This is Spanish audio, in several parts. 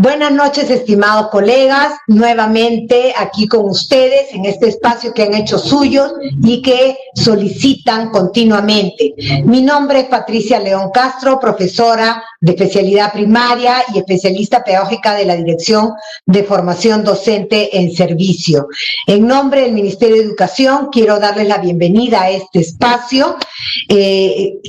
Buenas noches, estimados colegas, nuevamente aquí con ustedes en este espacio que han hecho suyos y que solicitan continuamente. Mi nombre es Patricia León Castro, profesora de especialidad primaria y especialista pedagógica de la Dirección de Formación Docente en Servicio. En nombre del Ministerio de Educación quiero darles la bienvenida a este espacio y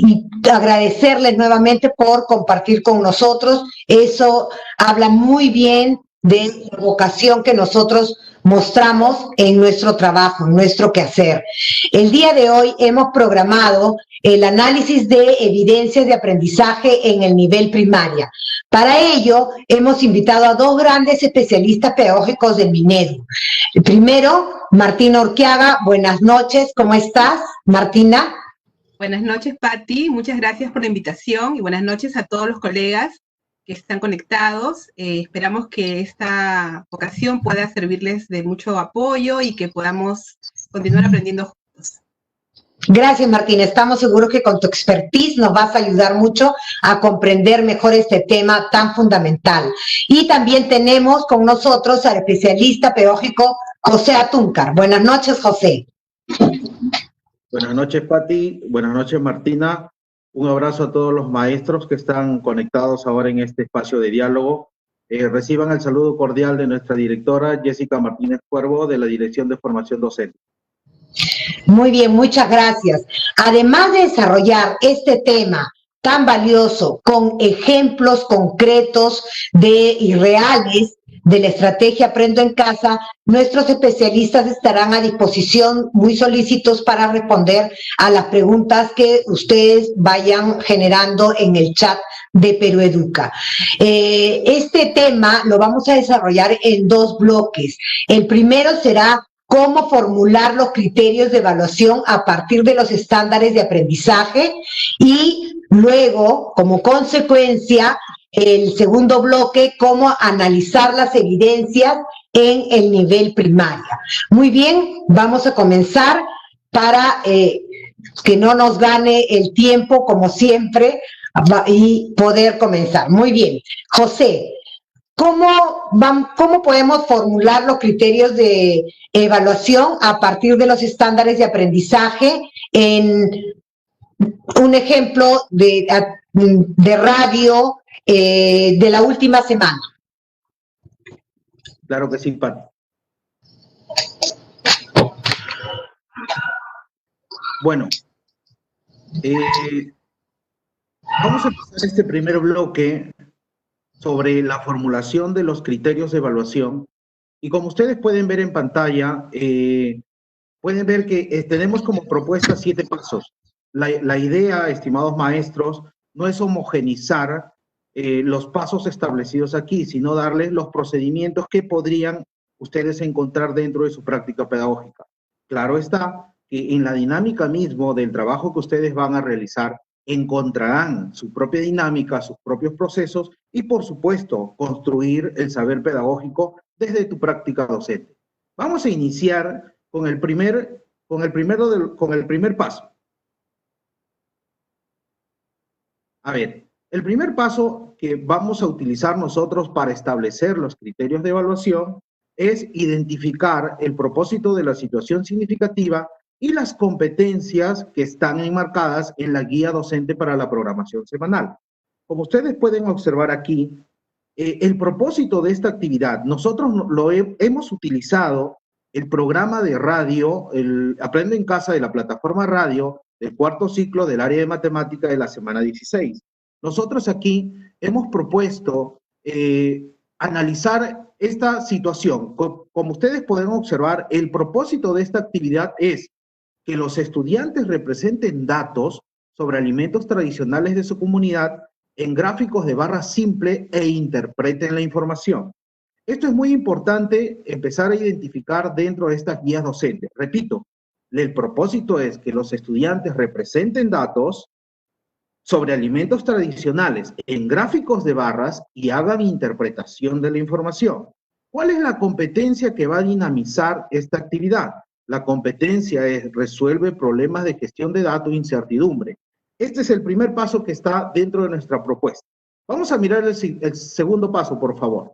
agradecerles nuevamente por compartir con nosotros. Eso habla muy bien de la vocación que nosotros mostramos en nuestro trabajo, en nuestro quehacer. El día de hoy hemos programado el análisis de evidencias de aprendizaje en el nivel primaria. Para ello, hemos invitado a dos grandes especialistas pedagógicos del Minedu. Primero, Martina Urquiaga. Buenas noches, ¿cómo estás, Martina? Buenas noches, Pati. Muchas gracias por la invitación y buenas noches a todos los colegas que están conectados. Esperamos que esta ocasión pueda servirles de mucho apoyo y que podamos continuar aprendiendo juntos. Gracias, Martina. Estamos seguros que con tu expertise nos vas a ayudar mucho a comprender mejor este tema tan fundamental. Y también tenemos con nosotros al especialista pedagógico José Atúncar. Buenas noches, José. Buenas noches, Pati. Buenas noches, Martina. Un abrazo a todos los maestros que están conectados ahora en este espacio de diálogo. Reciban el saludo cordial de nuestra directora Jessica Martínez Cuervo de la Dirección de Formación Docente. Muy bien, muchas gracias. Además de desarrollar este tema tan valioso con ejemplos concretos y reales de la estrategia Aprendo en Casa, nuestros especialistas estarán a disposición muy solícitos para responder a las preguntas que ustedes vayan generando en el chat de Perú Educa. Este tema lo vamos a desarrollar en dos bloques. El primero será cómo formular los criterios de evaluación a partir de los estándares de aprendizaje y luego, como consecuencia, el segundo bloque, cómo analizar las evidencias en el nivel primaria. Muy bien, vamos a comenzar para que no nos gane el tiempo, como siempre, y poder comenzar. Muy bien. José, ¿cómo podemos formular los criterios de evaluación a partir de los estándares de aprendizaje en un ejemplo de radio de la última semana? Claro que sí, Pati. Bueno, vamos a empezar este primer bloque sobre la formulación de los criterios de evaluación. Y como ustedes pueden ver en pantalla, pueden ver que tenemos como propuesta 7 pasos. La idea, estimados maestros, no es homogenizar los pasos establecidos aquí, sino darles los procedimientos que podrían ustedes encontrar dentro de su práctica pedagógica. Claro está que en la dinámica mismo del trabajo que ustedes van a realizar, encontrarán su propia dinámica, sus propios procesos y, por supuesto, construir el saber pedagógico desde tu práctica docente. Vamos a iniciar con el primer paso. A ver, el primer paso que vamos a utilizar nosotros para establecer los criterios de evaluación es identificar el propósito de la situación significativa y las competencias que están enmarcadas en la guía docente para la programación semanal. Como ustedes pueden observar aquí, el propósito de esta actividad, nosotros hemos utilizado el programa de radio, el Aprende en Casa de la plataforma radio del cuarto ciclo del área de matemática de la semana 16. Nosotros aquí hemos propuesto analizar esta situación. Como ustedes pueden observar, el propósito de esta actividad es que los estudiantes representen datos sobre alimentos tradicionales de su comunidad en gráficos de barra simple e interpreten la información. Esto es muy importante empezar a identificar dentro de estas guías docentes. Repito, el propósito es que los estudiantes representen datos sobre alimentos tradicionales en gráficos de barras y hagan interpretación de la información. ¿Cuál es la competencia que va a dinamizar esta actividad? La competencia es resuelve problemas de gestión de datos e incertidumbre. Este es el primer paso que está dentro de nuestra propuesta. Vamos a mirar el segundo paso, por favor.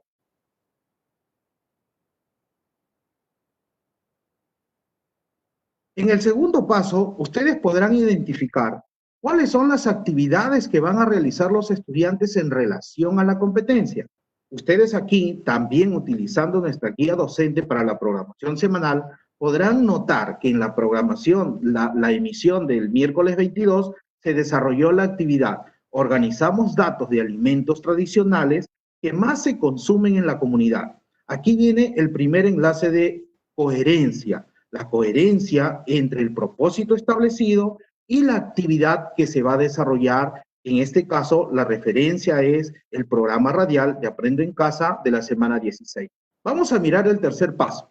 En el segundo paso, ustedes podrán identificar cuáles son las actividades que van a realizar los estudiantes en relación a la competencia. Ustedes aquí, también utilizando nuestra guía docente para la programación semanal, podrán notar que en la programación, la emisión del miércoles 22, se desarrolló la actividad Organizamos datos de alimentos tradicionales que más se consumen en la comunidad. Aquí viene el primer enlace de coherencia. La coherencia entre el propósito establecido y la actividad que se va a desarrollar. En este caso, la referencia es el programa radial de Aprendo en Casa de la semana 16. Vamos a mirar el tercer paso.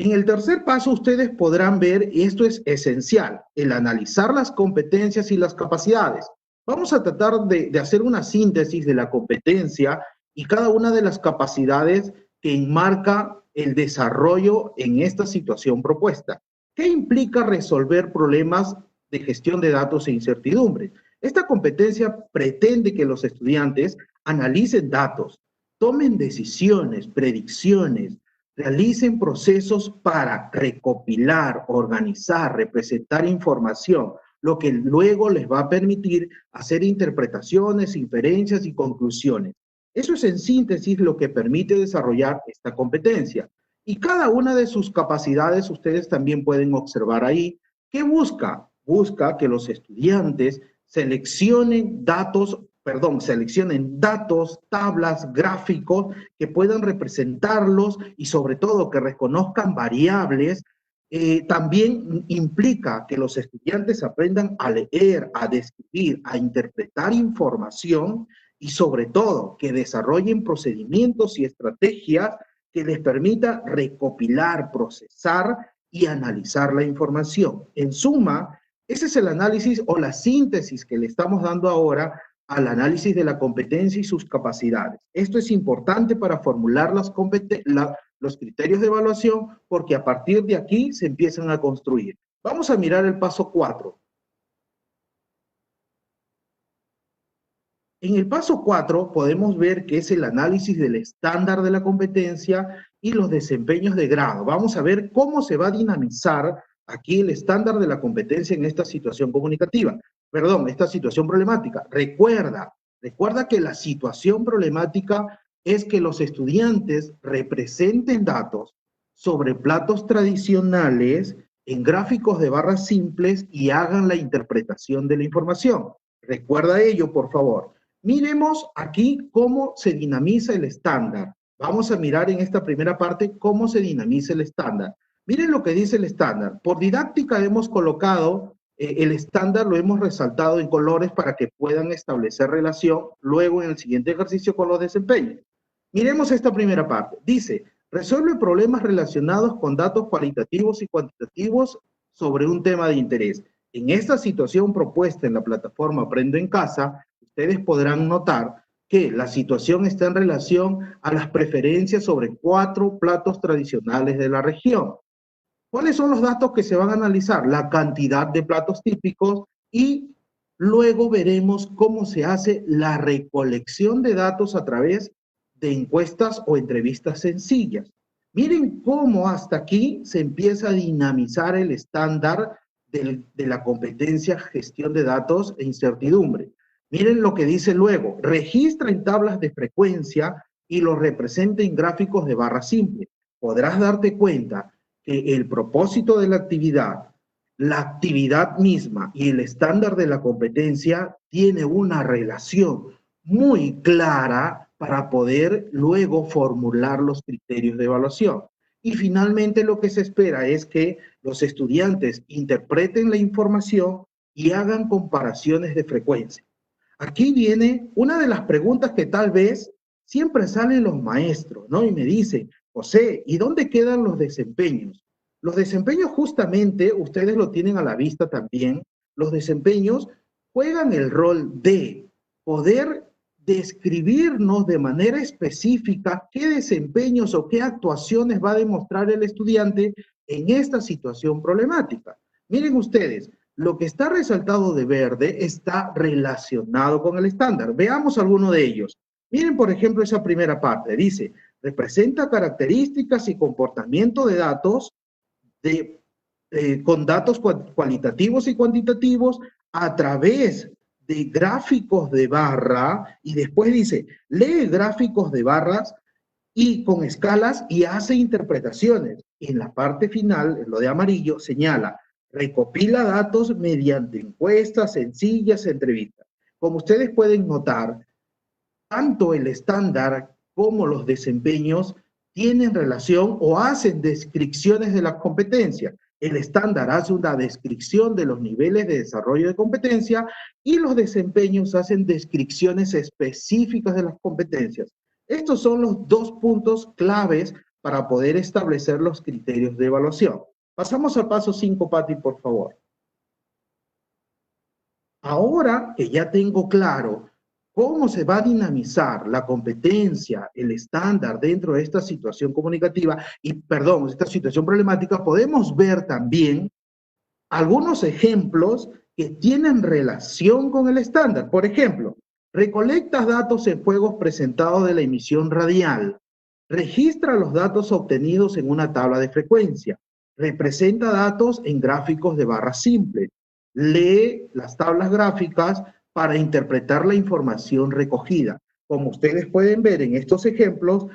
En el tercer paso ustedes podrán ver, y esto es esencial, el analizar las competencias y las capacidades. Vamos a tratar de hacer una síntesis de la competencia y cada una de las capacidades que enmarca el desarrollo en esta situación propuesta. ¿Qué implica resolver problemas de gestión de datos e incertidumbre? Esta competencia pretende que los estudiantes analicen datos, tomen decisiones, predicciones, realicen procesos para recopilar, organizar, representar información, lo que luego les va a permitir hacer interpretaciones, inferencias y conclusiones. Eso es en síntesis lo que permite desarrollar esta competencia. Y cada una de sus capacidades ustedes también pueden observar ahí. ¿Qué busca? Busca que los estudiantes seleccionen datos, tablas, gráficos que puedan representarlos y sobre todo que reconozcan variables. También implica que los estudiantes aprendan a leer, a describir, a interpretar información y sobre todo que desarrollen procedimientos y estrategias que les permita recopilar, procesar y analizar la información. En suma, ese es el análisis o la síntesis que le estamos dando ahora al análisis de la competencia y sus capacidades. Esto es importante para formular los criterios de evaluación porque a partir de aquí se empiezan a construir. Vamos a mirar el paso 4. En el paso 4 podemos ver que es el análisis del estándar de la competencia y los desempeños de grado. Vamos a ver cómo se va a dinamizar aquí el estándar de la competencia en esta situación comunicativa. Perdón, esta situación problemática. Recuerda que la situación problemática es que los estudiantes representen datos sobre platos tradicionales en gráficos de barras simples y hagan la interpretación de la información. Recuerda ello, por favor. Miremos aquí cómo se dinamiza el estándar. Vamos a mirar en esta primera parte cómo se dinamiza el estándar. Miren lo que dice el estándar. Por didáctica hemos colocado el estándar, lo hemos resaltado en colores para que puedan establecer relación luego en el siguiente ejercicio con los desempeños. Miremos esta primera parte. Dice, resuelve problemas relacionados con datos cualitativos y cuantitativos sobre un tema de interés. En esta situación propuesta en la plataforma Aprendo en Casa, ustedes podrán notar que la situación está en relación a las preferencias sobre 4 platos tradicionales de la región. ¿Cuáles son los datos que se van a analizar? La cantidad de platos típicos y luego veremos cómo se hace la recolección de datos a través de encuestas o entrevistas sencillas. Miren cómo hasta aquí se empieza a dinamizar el estándar de la competencia gestión de datos e incertidumbre. Miren lo que dice luego, registra en tablas de frecuencia y lo representa en gráficos de barra simple. Podrás darte cuenta que el propósito de la actividad misma y el estándar de la competencia tiene una relación muy clara para poder luego formular los criterios de evaluación. Y finalmente lo que se espera es que los estudiantes interpreten la información y hagan comparaciones de frecuencia. Aquí viene una de las preguntas que tal vez siempre salen los maestros, ¿no? Y me dicen, José, ¿y dónde quedan los desempeños? Los desempeños justamente, ustedes lo tienen a la vista también, los desempeños juegan el rol de poder describirnos de manera específica qué desempeños o qué actuaciones va a demostrar el estudiante en esta situación problemática. Miren ustedes, lo que está resaltado de verde está relacionado con el estándar. Veamos alguno de ellos. Miren, por ejemplo, esa primera parte. Dice, representa características y comportamiento de datos con datos cualitativos y cuantitativos a través de gráficos de barra, y después dice, lee gráficos de barras y con escalas y hace interpretaciones. En la parte final, en lo de amarillo, señala, recopila datos mediante encuestas sencillas, entrevistas. Como ustedes pueden notar, tanto el estándar como los desempeños tienen relación o hacen descripciones de las competencias. El estándar hace una descripción de los niveles de desarrollo de competencia y los desempeños hacen descripciones específicas de las competencias. Estos son los dos puntos claves para poder establecer los criterios de evaluación. Pasamos al paso 5, Pati, por favor. Ahora que ya tengo claro cómo se va a dinamizar la competencia, el estándar dentro de esta situación comunicativa, esta situación problemática, podemos ver también algunos ejemplos que tienen relación con el estándar. Por ejemplo, recolectas datos en juegos presentados de la emisión radial, registra los datos obtenidos en una tabla de frecuencia, representa datos en gráficos de barra simple, lee las tablas gráficas para interpretar la información recogida. Como ustedes pueden ver en estos ejemplos,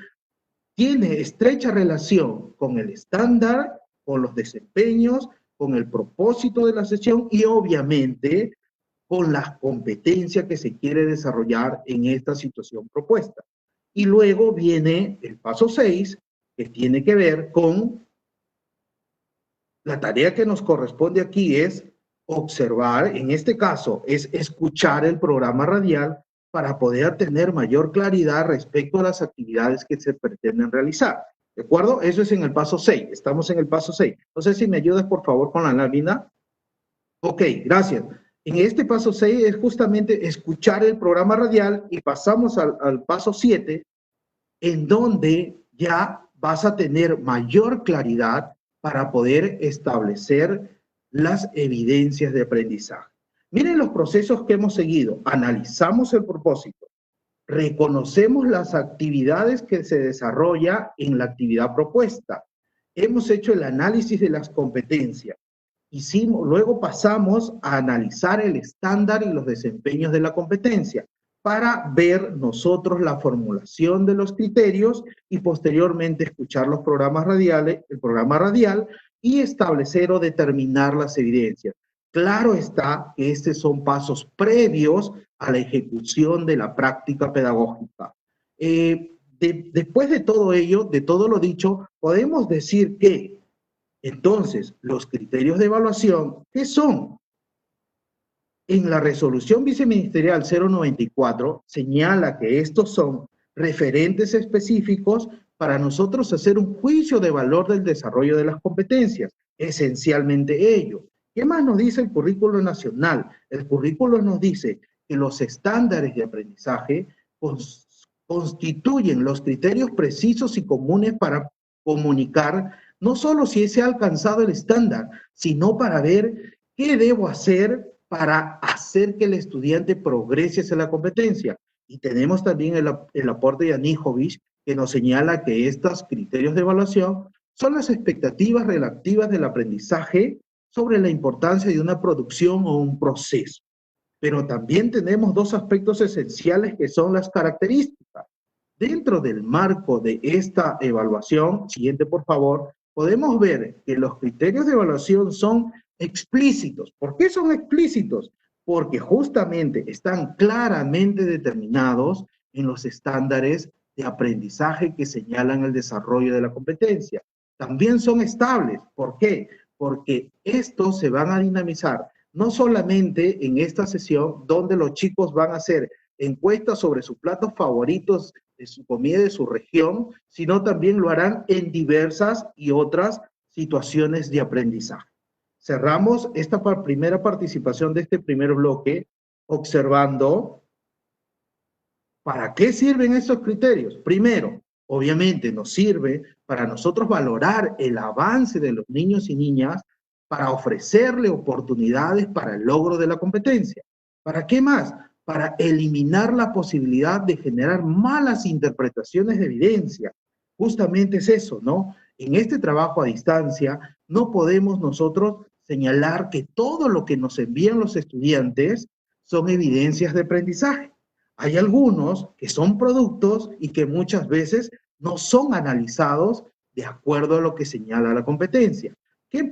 tiene estrecha relación con el estándar, con los desempeños, con el propósito de la sesión y obviamente con las competencias que se quiere desarrollar en esta situación propuesta. Y luego viene el paso 6, que tiene que ver con la tarea que nos corresponde aquí es observar, en este caso es escuchar el programa radial para poder tener mayor claridad respecto a las actividades que se pretenden realizar. ¿De acuerdo? Eso es en el paso 6. Estamos en el paso 6. No sé si me ayudas, por favor, con la lámina. Ok, gracias. En este paso 6 es justamente escuchar el programa radial y pasamos al paso 7, en donde ya vas a tener mayor claridad para poder establecer las evidencias de aprendizaje. Miren los procesos que hemos seguido. Analizamos el propósito, reconocemos las actividades que se desarrolla en la actividad propuesta, hemos hecho el análisis de las competencias, luego pasamos a analizar el estándar y los desempeños de la competencia para ver nosotros la formulación de los criterios y posteriormente escuchar los programas radiales, el programa radial y establecer o determinar las evidencias. Claro está que estos son pasos previos a la ejecución de la práctica pedagógica. Después de todo ello, de todo lo dicho, podemos decir que entonces los criterios de evaluación, ¿qué son? En la resolución viceministerial 094 señala que estos son referentes específicos para nosotros hacer un juicio de valor del desarrollo de las competencias, esencialmente ello. ¿Qué más nos dice el currículo nacional? El currículo nos dice que los estándares de aprendizaje constituyen los criterios precisos y comunes para comunicar no solo si se ha alcanzado el estándar, sino para ver qué debo hacer para hacer que el estudiante progrese hacia la competencia. Y tenemos también el aporte de Anijovic, que nos señala que estos criterios de evaluación son las expectativas relativas del aprendizaje sobre la importancia de una producción o un proceso. Pero también tenemos dos aspectos esenciales que son las características. Dentro del marco de esta evaluación, siguiente por favor, podemos ver que los criterios de evaluación son explícitos. ¿Por qué son explícitos? Porque justamente están claramente determinados en los estándares de aprendizaje que señalan el desarrollo de la competencia. También son estables. ¿Por qué? Porque estos se van a dinamizar no solamente en esta sesión donde los chicos van a hacer encuestas sobre sus platos favoritos de su comida de su región, sino también lo harán en diversas y otras situaciones de aprendizaje. Cerramos esta primera participación de este primer bloque observando para qué sirven estos criterios. Primero, obviamente nos sirve para nosotros valorar el avance de los niños y niñas para ofrecerle oportunidades para el logro de la competencia. ¿Para qué más? Para eliminar la posibilidad de generar malas interpretaciones de evidencia. Justamente es eso, ¿no? En este trabajo a distancia no podemos nosotros señalar que todo lo que nos envían los estudiantes son evidencias de aprendizaje. Hay algunos que son productos y que muchas veces no son analizados de acuerdo a lo que señala la competencia.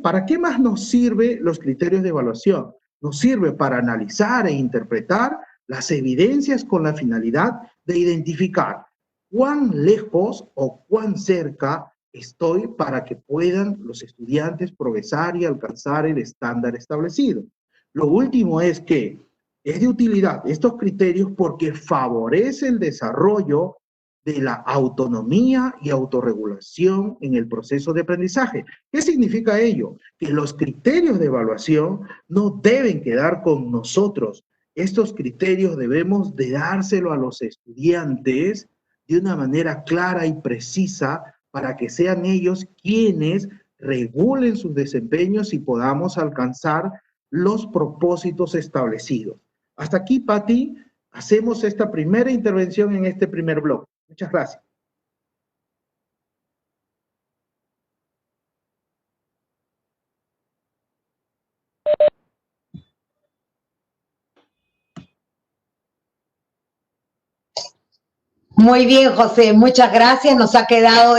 ¿Para qué más nos sirven los criterios de evaluación? Nos sirve para analizar e interpretar las evidencias con la finalidad de identificar cuán lejos o cuán cerca estoy para que puedan los estudiantes progresar y alcanzar el estándar establecido. Lo último es que es de utilidad estos criterios porque favorece el desarrollo de la autonomía y autorregulación en el proceso de aprendizaje. ¿Qué significa ello? Que los criterios de evaluación no deben quedar con nosotros. Estos criterios debemos de dárselo a los estudiantes de una manera clara y precisa para que sean ellos quienes regulen sus desempeños y podamos alcanzar los propósitos establecidos. Hasta aquí, Pati, hacemos esta primera intervención en este primer bloque. Muchas gracias. Muy bien, José, muchas gracias. Nos ha quedado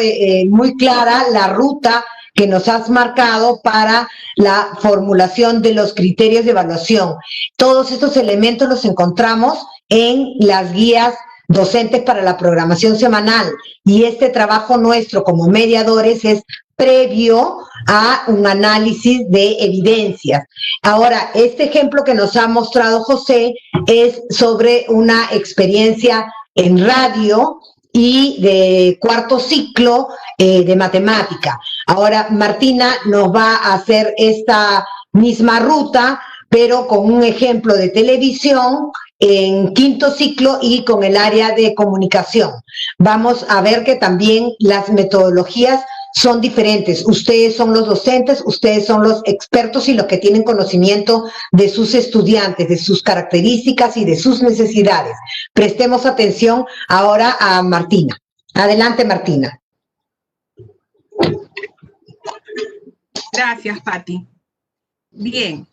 muy clara la ruta que nos has marcado para la formulación de los criterios de evaluación. Todos estos elementos los encontramos en las guías docentes para la programación semanal y este trabajo nuestro como mediadores es previo a un análisis de evidencias. Ahora, este ejemplo que nos ha mostrado José es sobre una experiencia en radio y de cuarto ciclo de matemática. Ahora Martina nos va a hacer esta misma ruta, pero con un ejemplo de televisión en quinto ciclo y con el área de comunicación. Vamos a ver que también las metodologías son diferentes. Ustedes son los docentes, ustedes son los expertos y los que tienen conocimiento de sus estudiantes, de sus características y de sus necesidades. Prestemos atención ahora a Martina. Adelante, Martina. Gracias, Pati. Bien,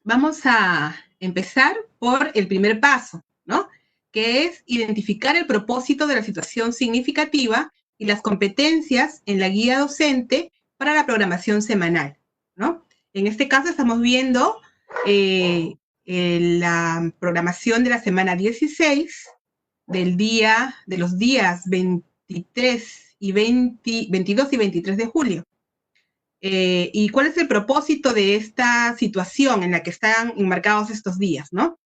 vamos a empezar por el primer paso, ¿no? Que es identificar el propósito de la situación significativa y las competencias en la guía docente para la programación semanal, ¿no? En este caso estamos viendo la programación de la semana 16 de los días 22 y 23 de julio. ¿Y cuál es el propósito de esta situación en la que están enmarcados estos días, no?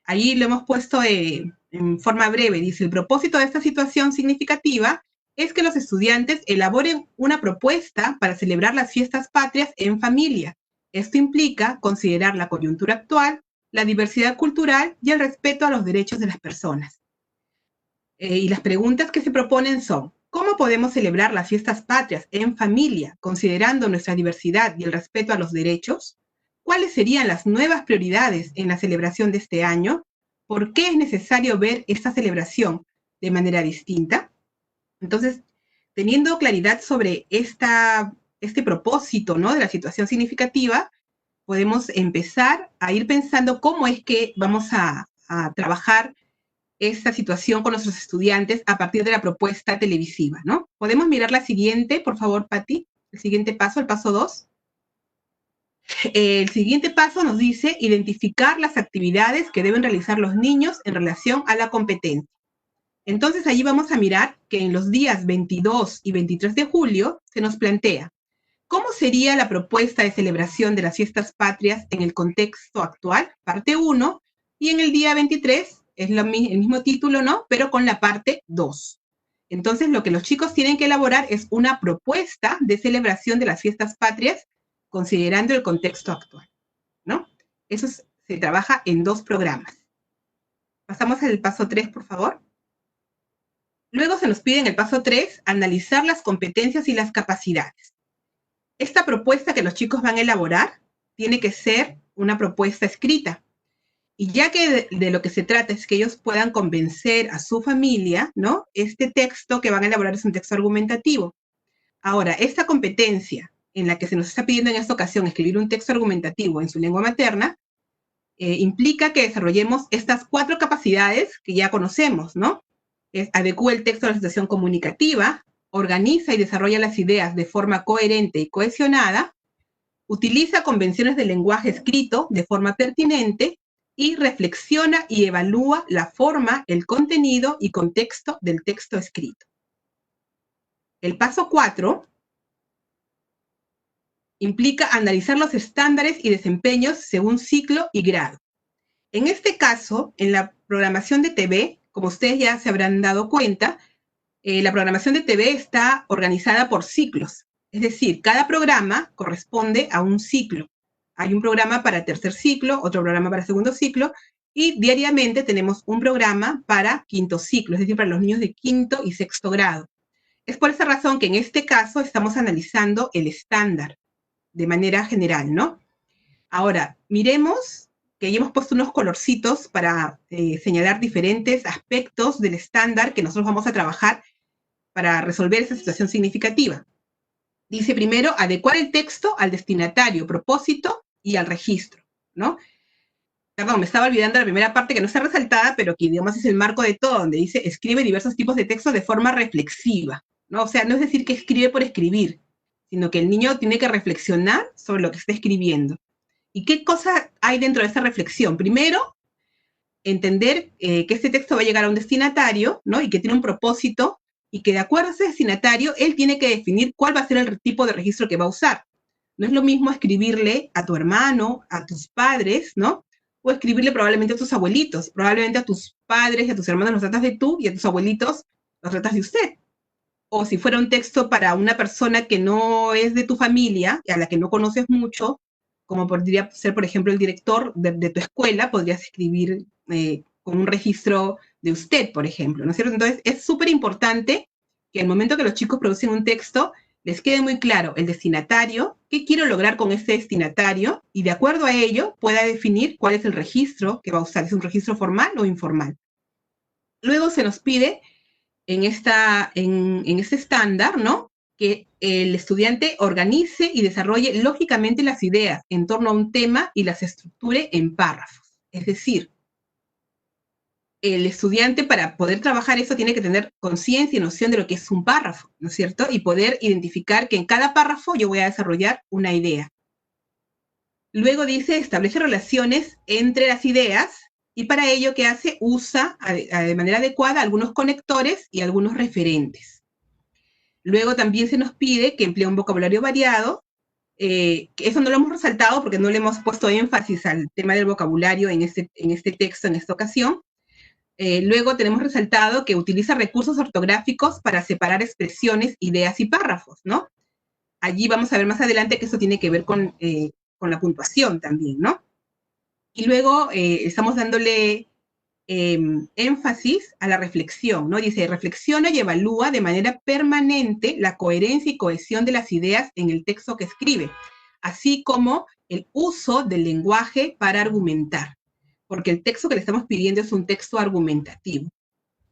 Ahí lo hemos puesto en forma breve. Dice, el propósito de esta situación significativa es que los estudiantes elaboren una propuesta para celebrar las fiestas patrias en familia. Esto implica considerar la coyuntura actual, la diversidad cultural y el respeto a los derechos de las personas. Y las preguntas que se proponen son, ¿cómo podemos celebrar las fiestas patrias en familia, considerando nuestra diversidad y el respeto a los derechos? ¿Cuáles serían las nuevas prioridades en la celebración de este año? ¿Por qué es necesario ver esta celebración de manera distinta? Entonces, teniendo claridad sobre este propósito, ¿no?, de la situación significativa, podemos empezar a ir pensando cómo es que vamos a trabajar esta situación con nuestros estudiantes a partir de la propuesta televisiva, ¿no? ¿Podemos mirar la siguiente, por favor, Pati? El siguiente paso, el paso 2. El siguiente paso nos dice identificar las actividades que deben realizar los niños en relación a la competencia. Entonces, allí vamos a mirar que en los días 22 y 23 de julio se nos plantea ¿cómo sería la propuesta de celebración de las fiestas patrias en el contexto actual? Parte 1, y en el día 23 es el mismo título, ¿no?, pero con la parte 2. Entonces, lo que los chicos tienen que elaborar es una propuesta de celebración de las fiestas patrias considerando el contexto actual, ¿no? Eso se trabaja en 2 programas. Pasamos al paso 3, por favor. Luego se nos pide en el paso 3 analizar las competencias y las capacidades. esta propuesta que los chicos van a elaborar tiene que ser una propuesta escrita. Y ya que de lo que se trata es que ellos puedan convencer a su familia, ¿no? Este texto que van a elaborar es un texto argumentativo. Ahora, esta competencia en la que se nos está pidiendo en esta ocasión escribir un texto argumentativo en su lengua materna, implica que desarrollemos estas 4 capacidades que ya conocemos, ¿no? Adecúa el texto a la situación comunicativa, organiza y desarrolla las ideas de forma coherente y cohesionada, utiliza convenciones del lenguaje escrito de forma pertinente y reflexiona y evalúa la forma, el contenido y contexto del texto escrito. El paso 4 implica analizar los estándares y desempeños según ciclo y grado. En este caso, en la programación de TV, como ustedes ya se habrán dado cuenta, la programación de TV está organizada por ciclos. Es decir, cada programa corresponde a un ciclo. Hay un programa para tercer ciclo, otro programa para segundo ciclo, y diariamente tenemos un programa para quinto ciclo, es decir, para los niños de quinto y sexto grado. Es por esa razón que en este caso estamos analizando el estándar de manera general, ¿no? Ahora, miremos que ahí hemos puesto unos colorcitos para señalar diferentes aspectos del estándar que nosotros vamos a trabajar para resolver esa situación significativa. Dice primero, adecuar el texto al destinatario, propósito y al registro, ¿no? Perdón, me estaba olvidando la primera parte que no está resaltada, pero que digamos es el marco de todo, donde dice, escribe diversos tipos de texto de forma reflexiva, ¿no? O sea, no es decir que escribe por escribir, sino que el niño tiene que reflexionar sobre lo que está escribiendo. ¿Y qué cosa hay dentro de esa reflexión? Primero, entender que este texto va a llegar a un destinatario, ¿no? Y que tiene un propósito, y que de acuerdo a ese destinatario, él tiene que definir cuál va a ser el tipo de registro que va a usar. No es lo mismo escribirle a tu hermano, a tus padres, ¿no? O escribirle probablemente a tus abuelitos. Probablemente a tus padres y a tus hermanos los tratas de tú, y a tus abuelitos los tratas de usted. O si fuera un texto para una persona que no es de tu familia, a la que no conoces mucho, como podría ser, por ejemplo, el director de tu escuela, podrías escribir con un registro de usted, por ejemplo, ¿no es cierto? Entonces, es súper importante que al momento que los chicos producen un texto, les quede muy claro el destinatario, qué quiero lograr con este destinatario, y de acuerdo a ello pueda definir cuál es el registro que va a usar, ¿es un registro formal o informal? Luego se nos pide en este estándar, ¿no? Que el estudiante organice y desarrolle lógicamente las ideas en torno a un tema y las estructure en párrafos. Es decir, el estudiante para poder trabajar eso tiene que tener conciencia y noción de lo que es un párrafo, ¿no es cierto? Y poder identificar que en cada párrafo yo voy a desarrollar una idea. Luego dice, establece relaciones entre las ideas y para ello, ¿qué hace? Usa de manera adecuada algunos conectores y algunos referentes. Luego también se nos pide que emplee un vocabulario variado. Que eso no lo hemos resaltado porque no le hemos puesto énfasis al tema del vocabulario en este texto, en esta ocasión. Luego tenemos resaltado que utiliza recursos ortográficos para separar expresiones, ideas y párrafos, ¿no? Allí vamos a ver más adelante que eso tiene que ver con la puntuación también, ¿no? Y luego estamos dándole énfasis a la reflexión, ¿no? Dice, reflexiona y evalúa de manera permanente la coherencia y cohesión de las ideas en el texto que escribe, así como el uso del lenguaje para argumentar, porque el texto que le estamos pidiendo es un texto argumentativo,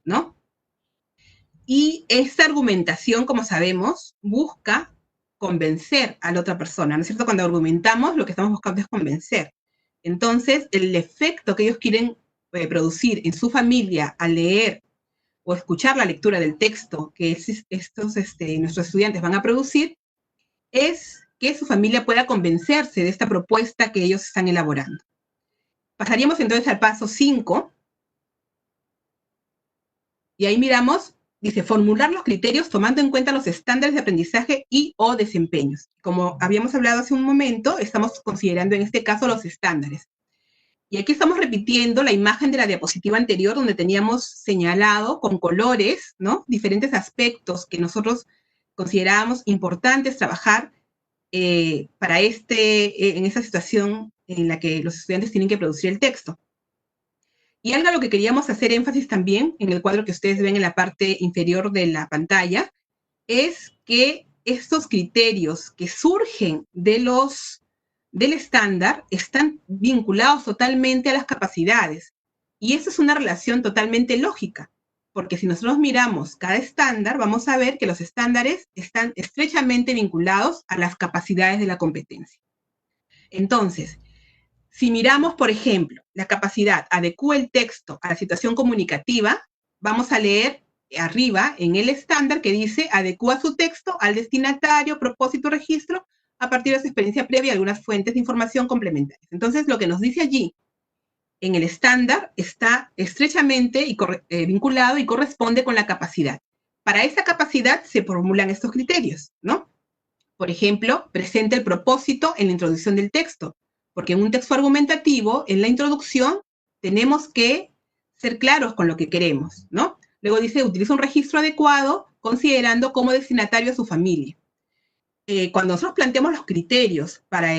¿no? Y esta argumentación, como sabemos, busca convencer a la otra persona, ¿no es cierto? Cuando argumentamos, lo que estamos buscando es convencer. Entonces, el efecto que ellos quieren producir en su familia al leer o escuchar la lectura del texto que nuestros estudiantes van a producir es que su familia pueda convencerse de esta propuesta que ellos están elaborando. Pasaríamos entonces al paso 5 y ahí miramos, dice, formular los criterios tomando en cuenta los estándares de aprendizaje y o desempeños. Como habíamos hablado hace un momento, estamos considerando en este caso los estándares. Y aquí estamos repitiendo la imagen de la diapositiva anterior donde teníamos señalado con colores, ¿no? Diferentes aspectos que nosotros considerábamos importantes trabajar para en esa situación en la que los estudiantes tienen que producir el texto. Y algo a lo que queríamos hacer énfasis también en el cuadro que ustedes ven en la parte inferior de la pantalla es que estos criterios que surgen del estándar están vinculados totalmente a las capacidades. Y eso es una relación totalmente lógica, porque si nosotros miramos cada estándar, vamos a ver que los estándares están estrechamente vinculados a las capacidades de la competencia. Entonces, si miramos, por ejemplo, la capacidad adecua el texto a la situación comunicativa, vamos a leer arriba en el estándar que dice adecua su texto al destinatario, propósito, registro, a partir de su experiencia previa y algunas fuentes de información complementarias. Entonces, lo que nos dice allí en el estándar está estrechamente vinculado y corresponde con la capacidad. Para esa capacidad se formulan estos criterios, ¿no? Por ejemplo, presenta el propósito en la introducción del texto, porque en un texto argumentativo, en la introducción, tenemos que ser claros con lo que queremos, ¿no? Luego dice, utiliza un registro adecuado, considerando como destinatario a su familia. Cuando nosotros planteamos los criterios para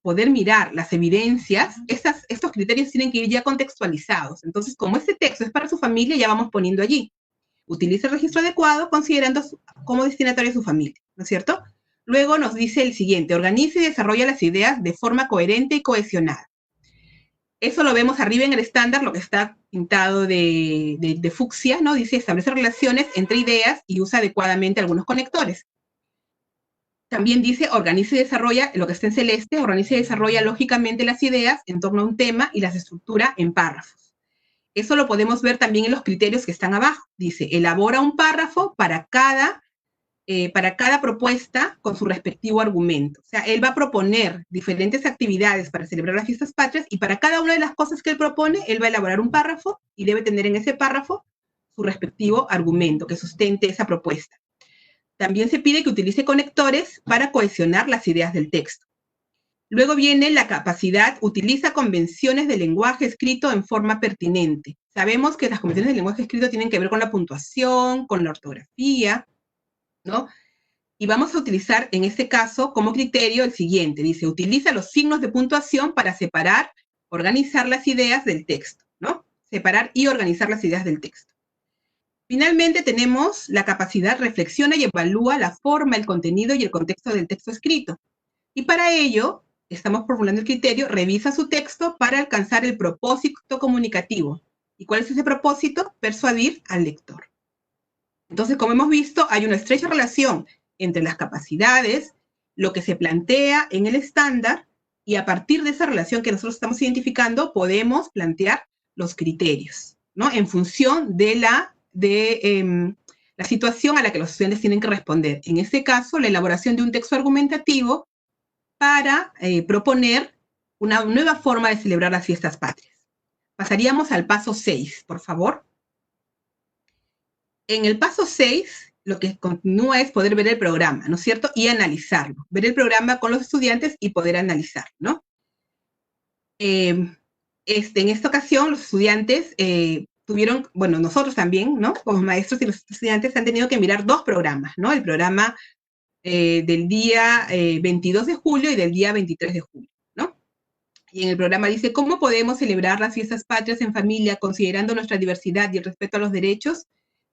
poder mirar las evidencias, estos criterios tienen que ir ya contextualizados. Entonces, como este texto es para su familia, ya vamos poniendo allí. Utiliza el registro adecuado, considerando como destinatario a su familia, ¿no es cierto? Luego nos dice el siguiente, organiza y desarrolla las ideas de forma coherente y cohesionada. Eso lo vemos arriba en el estándar, lo que está pintado de fucsia, ¿no? Dice, establece relaciones entre ideas y usa adecuadamente algunos conectores. También dice, organiza y desarrolla, lo que está en celeste, organiza y desarrolla lógicamente las ideas en torno a un tema y las estructura en párrafos. Eso lo podemos ver también en los criterios que están abajo. Dice, elabora un párrafo para cada propuesta con su respectivo argumento. O sea, él va a proponer diferentes actividades para celebrar las fiestas patrias y para cada una de las cosas que él propone, él va a elaborar un párrafo y debe tener en ese párrafo su respectivo argumento que sustente esa propuesta. También se pide que utilice conectores para cohesionar las ideas del texto. Luego viene la capacidad, utiliza convenciones de lenguaje escrito en forma pertinente. Sabemos que las convenciones de lenguaje escrito tienen que ver con la puntuación, con la ortografía, ¿no? Y vamos a utilizar en este caso como criterio el siguiente. Dice, utiliza los signos de puntuación para separar, organizar las ideas del texto, ¿no? Separar y organizar las ideas del texto. Finalmente tenemos la capacidad, reflexiona y evalúa la forma, el contenido y el contexto del texto escrito. Y para ello, estamos formulando el criterio, revisa su texto para alcanzar el propósito comunicativo. ¿Y cuál es ese propósito? Persuadir al lector. Entonces, como hemos visto, hay una estrecha relación entre las capacidades, lo que se plantea en el estándar, y a partir de esa relación que nosotros estamos identificando, podemos plantear los criterios, ¿no? En función de la situación a la que los estudiantes tienen que responder. En este caso, la elaboración de un texto argumentativo para proponer una nueva forma de celebrar las fiestas patrias. Pasaríamos al paso 6, por favor. En el paso 6, lo que continúa es poder ver el programa, ¿no es cierto? Y analizarlo. Ver el programa con los estudiantes y poder analizarlo, ¿no? En esta ocasión, los estudiantes tuvieron, bueno, nosotros también, ¿no? Como maestros y los estudiantes han tenido que mirar dos programas, ¿no? El programa del día 22 de julio y del día 23 de julio, ¿no? Y en el programa dice, ¿cómo podemos celebrar las fiestas patrias en familia considerando nuestra diversidad y el respeto a los derechos?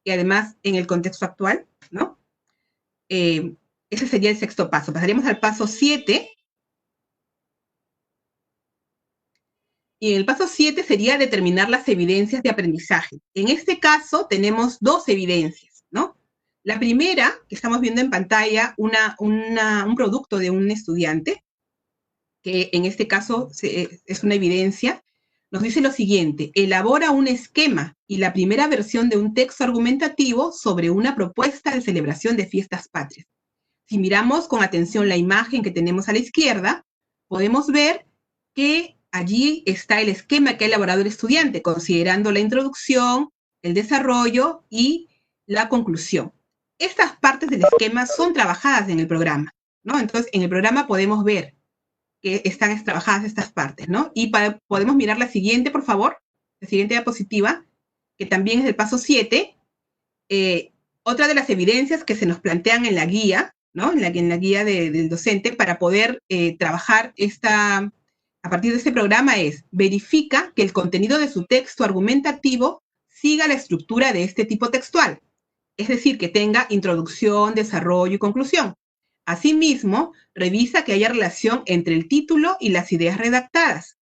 Y además en el contexto actual, ¿no? Ese sería el sexto paso. Pasaríamos al paso 7. Y el paso 7 sería determinar las evidencias de aprendizaje. En este caso tenemos dos evidencias, ¿no? La primera, que estamos viendo en pantalla, un producto de un estudiante, que en este caso es una evidencia, nos dice lo siguiente, elabora un esquema y la primera versión de un texto argumentativo sobre una propuesta de celebración de fiestas patrias. Si miramos con atención la imagen que tenemos a la izquierda, podemos ver que allí está el esquema que ha elaborado el estudiante, considerando la introducción, el desarrollo y la conclusión. Estas partes del esquema son trabajadas en el programa, ¿no? Entonces, en el programa podemos ver que están trabajadas estas partes, ¿no? Y podemos mirar la siguiente, por favor, la siguiente diapositiva, que también es del paso 7. Otra de las evidencias que se nos plantean en la guía, ¿no? En la guía del docente para poder trabajar a partir de este programa es, verifica que el contenido de su texto argumentativo siga la estructura de este tipo textual. es decir, que tenga introducción, desarrollo y conclusión. Asimismo, revisa que haya relación entre el título y las ideas redactadas.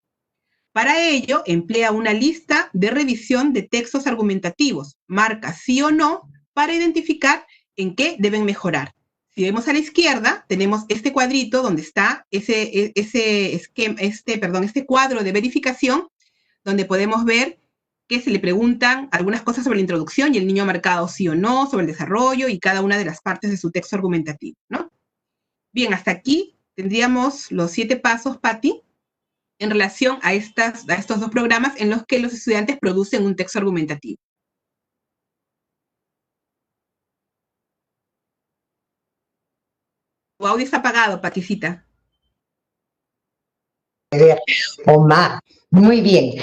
Para ello, emplea una lista de revisión de textos argumentativos, marca sí o no para identificar en qué deben mejorar. Si vemos a la izquierda, tenemos este cuadrito donde está este cuadro de verificación, donde podemos ver que se le preguntan algunas cosas sobre la introducción y el niño ha marcado sí o no, sobre el desarrollo y cada una de las partes de su texto argumentativo, ¿no? Bien, hasta aquí tendríamos los 7 pasos, Patti, en relación a estos 2 programas en los que los estudiantes producen un texto argumentativo. Tu audio está apagado, Paticita. Omar, muy bien.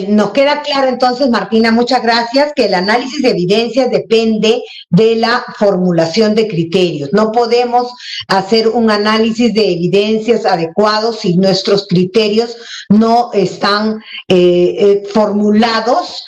Nos queda claro entonces, Martina, muchas gracias, que el análisis de evidencias depende de la formulación de criterios. No podemos hacer un análisis de evidencias adecuado si nuestros criterios no están formulados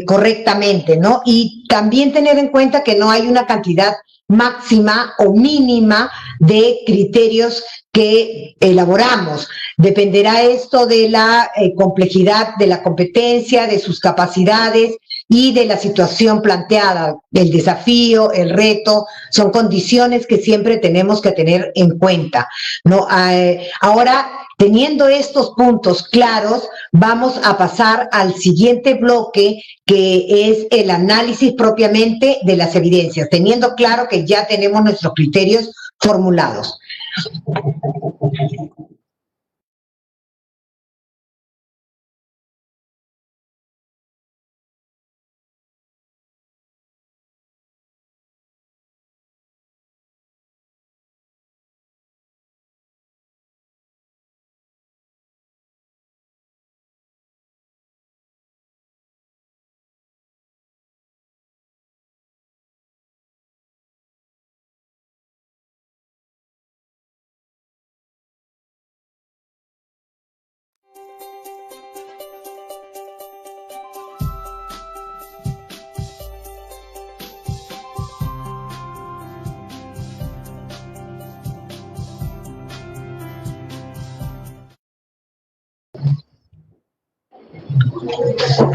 correctamente, ¿no? Y también tener en cuenta que no hay una cantidad máxima o mínima de criterios que elaboramos. Dependerá esto de la complejidad de la competencia, de sus capacidades y de la situación planteada. El desafío, el reto, son condiciones que siempre tenemos que tener en cuenta, ¿no? Ahora, teniendo estos puntos claros, vamos a pasar al siguiente bloque, que es el análisis propiamente de las evidencias, teniendo claro que ya tenemos nuestros criterios formulados.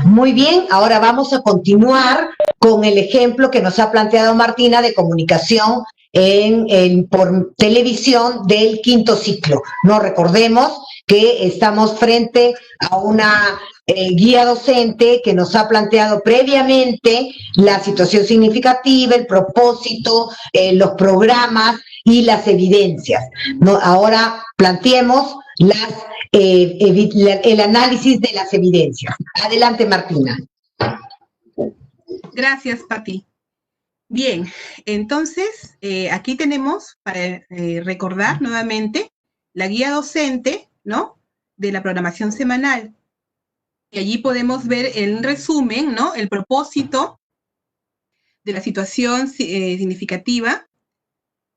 Muy bien, ahora vamos a continuar con el ejemplo que nos ha planteado Martina de comunicación por televisión del 5º ciclo. No recordemos que estamos frente a una guía docente que nos ha planteado previamente la situación significativa, el propósito, los programas y las evidencias, ¿no? Ahora planteemos el análisis de las evidencias. Adelante, Martina. Gracias, Pati. Bien, entonces, aquí tenemos, para recordar nuevamente, la guía docente, ¿no?, de la programación semanal. Y allí podemos ver en resumen, ¿no?, el propósito de la situación significativa,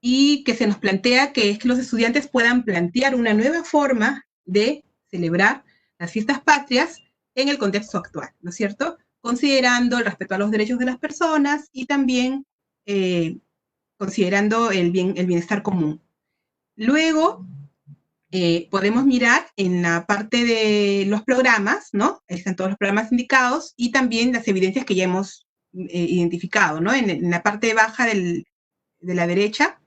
y que se nos plantea que es que los estudiantes puedan plantear una nueva forma de celebrar las fiestas patrias en el contexto actual, ¿no es cierto?, considerando el respeto a los derechos de las personas y también considerando el bienestar común. Luego, podemos mirar en la parte de los programas, ¿no? Ahí están todos los programas indicados y también las evidencias que ya hemos identificado, ¿no? En la parte baja de la derecha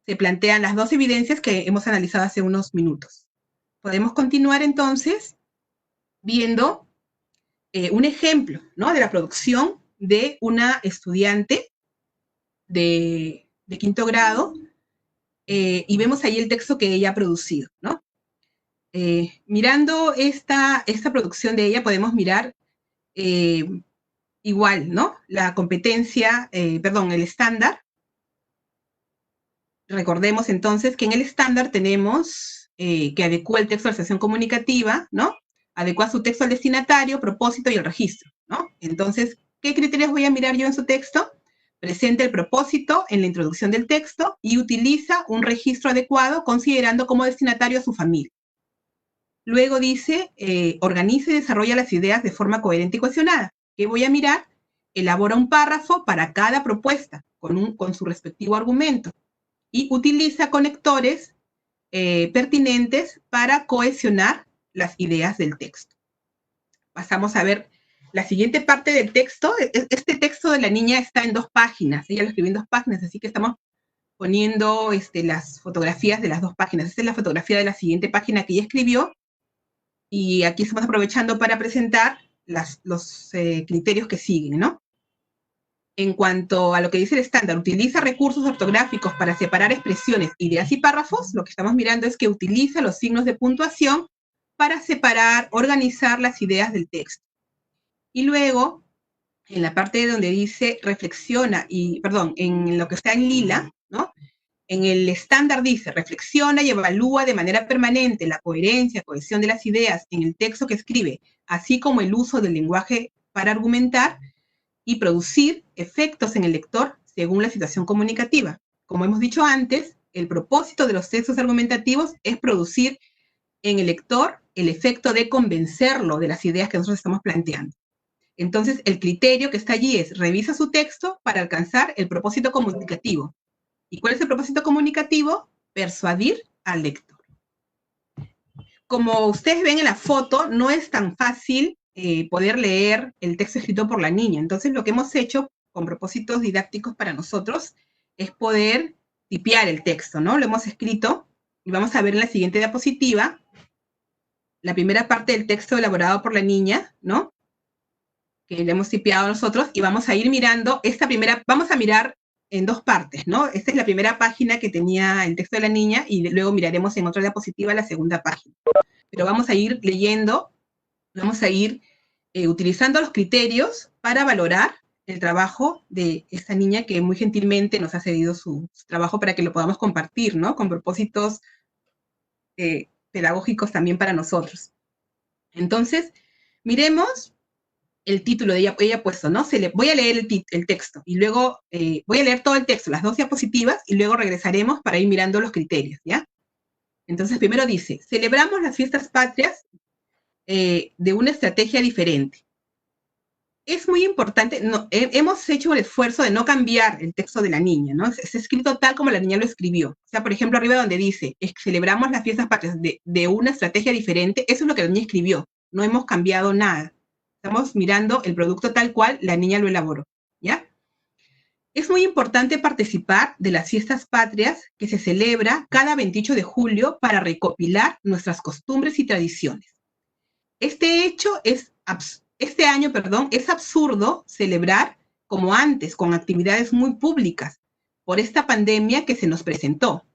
se plantean las 2 evidencias que hemos analizado hace unos minutos. Podemos continuar entonces viendo un ejemplo, ¿no?, de la producción de una estudiante de 5º grado, y vemos ahí el texto que ella ha producido, ¿no? Mirando esta producción de ella, podemos mirar igual, ¿no?, la competencia, el estándar. Recordemos entonces que en el estándar tenemos que adecua el texto a la sesión comunicativa, ¿no?, adecua su texto al destinatario, propósito y el registro, ¿no? Entonces, ¿qué criterios voy a mirar yo en su texto? Presenta el propósito en la introducción del texto y utiliza un registro adecuado considerando como destinatario a su familia. Luego dice, organiza y desarrolla las ideas de forma coherente y cohesionada. ¿Qué voy a mirar? elabora un párrafo para cada propuesta con su respectivo argumento y utiliza conectores pertinentes para cohesionar las ideas del texto. Pasamos a ver la siguiente parte del texto. Este texto de la niña está en 2 páginas. Ella lo escribió en 2 páginas, así que estamos poniendo las fotografías de las 2 páginas. Esta es la fotografía de la siguiente página que ella escribió. Y aquí estamos aprovechando para presentar los criterios que siguen, ¿no? En cuanto a lo que dice el estándar, utiliza recursos ortográficos para separar expresiones, ideas y párrafos. Lo que estamos mirando es que utiliza los signos de puntuación para separar, organizar las ideas del texto. Y luego, en la parte donde dice reflexiona, en lo que está en lila, ¿no? En el estándar dice, reflexiona y evalúa de manera permanente la coherencia, cohesión de las ideas en el texto que escribe, así como el uso del lenguaje para argumentar y producir efectos en el lector según la situación comunicativa. Como hemos dicho antes, el propósito de los textos argumentativos es producir en el lector el efecto de convencerlo de las ideas que nosotros estamos planteando. Entonces, el criterio que está allí es, revisa su texto para alcanzar el propósito comunicativo. ¿Y cuál es el propósito comunicativo? Persuadir al lector. Como ustedes ven en la foto, no es tan fácil poder leer el texto escrito por la niña. Entonces, lo que hemos hecho con propósitos didácticos para nosotros es poder tipear el texto, ¿no? Lo hemos escrito y vamos a ver en la siguiente diapositiva la primera parte del texto elaborado por la niña, ¿no? Que le hemos tipeado nosotros y vamos a ir mirando vamos a mirar en 2 partes, ¿no? Esta es la primera página que tenía el texto de la niña y luego miraremos en otra diapositiva la segunda página. Pero vamos a ir leyendo, vamos a ir utilizando los criterios para valorar el trabajo de esta niña que muy gentilmente nos ha cedido su trabajo para que lo podamos compartir, ¿no? Con propósitos pedagógicos también para nosotros. Entonces, miremos el título de ella ha puesto, ¿no? Voy a leer el texto y luego voy a leer todo el texto, las 2 diapositivas, y luego regresaremos para ir mirando los criterios, ¿ya? Entonces, primero dice, celebramos las fiestas patrias de una estrategia diferente. Es muy importante, hemos hecho el esfuerzo de no cambiar el texto de la niña, ¿no? Es escrito tal como la niña lo escribió. O sea, por ejemplo, arriba donde dice, celebramos las fiestas patrias de una estrategia diferente, eso es lo que la niña escribió. No hemos cambiado nada. Estamos mirando el producto tal cual la niña lo elaboró, ¿ya? Es muy importante participar de las fiestas patrias que se celebra cada 28 de julio para recopilar nuestras costumbres y tradiciones. Este año, es absurdo celebrar como antes, con actividades muy públicas, por esta pandemia que se nos presentó.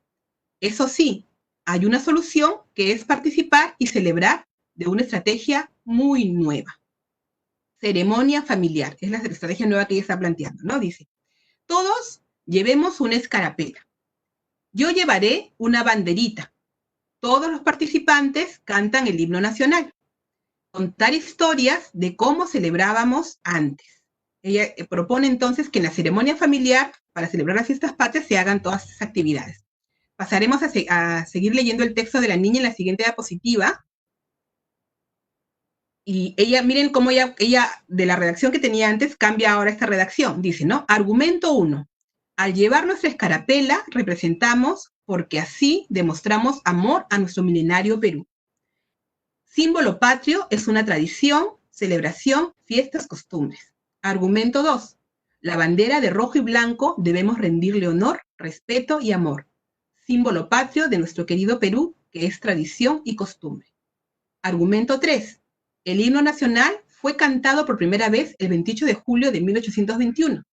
Eso sí, hay una solución que es participar y celebrar de una estrategia muy nueva. Ceremonia familiar, es la estrategia nueva que ella está planteando, ¿no? Dice, todos llevemos una escarapela. Yo llevaré una banderita. Todos los participantes cantan el himno nacional. Contar historias de cómo celebrábamos antes. Ella propone entonces que en la ceremonia familiar, para celebrar las fiestas patrias, se hagan todas esas actividades. Pasaremos a seguir leyendo el texto de la niña en la siguiente diapositiva. Y ella, miren cómo ella, de la redacción que tenía antes, cambia ahora esta redacción. Dice, ¿no? Argumento 1. Al llevar nuestra escarapela, representamos porque así demostramos amor a nuestro milenario Perú. Símbolo patrio es una tradición, celebración, fiestas, costumbres. Argumento 2. La bandera de rojo y blanco debemos rendirle honor, respeto y amor. Símbolo patrio de nuestro querido Perú, que es tradición y costumbre. Argumento 3. El himno nacional fue cantado por primera vez el 28 de julio de 1821.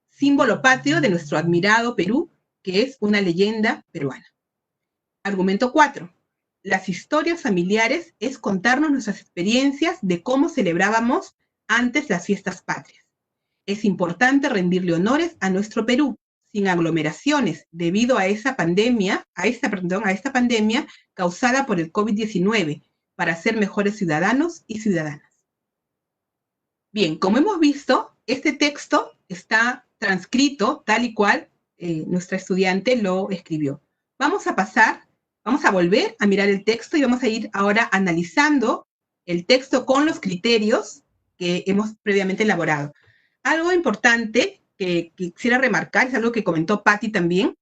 Símbolo patrio de nuestro admirado Perú, que es una leyenda peruana. Argumento 4. Las historias familiares es contarnos nuestras experiencias de cómo celebrábamos antes las fiestas patrias. Es importante rendirle honores a nuestro Perú, sin aglomeraciones, debido a esta pandemia causada por el COVID-19, para ser mejores ciudadanos y ciudadanas. Bien, como hemos visto, este texto está transcrito tal y cual nuestra estudiante lo escribió. Vamos a volver a mirar el texto y vamos a ir ahora analizando el texto con los criterios que hemos previamente elaborado. algo importante que quisiera remarcar, es algo que comentó Patti también,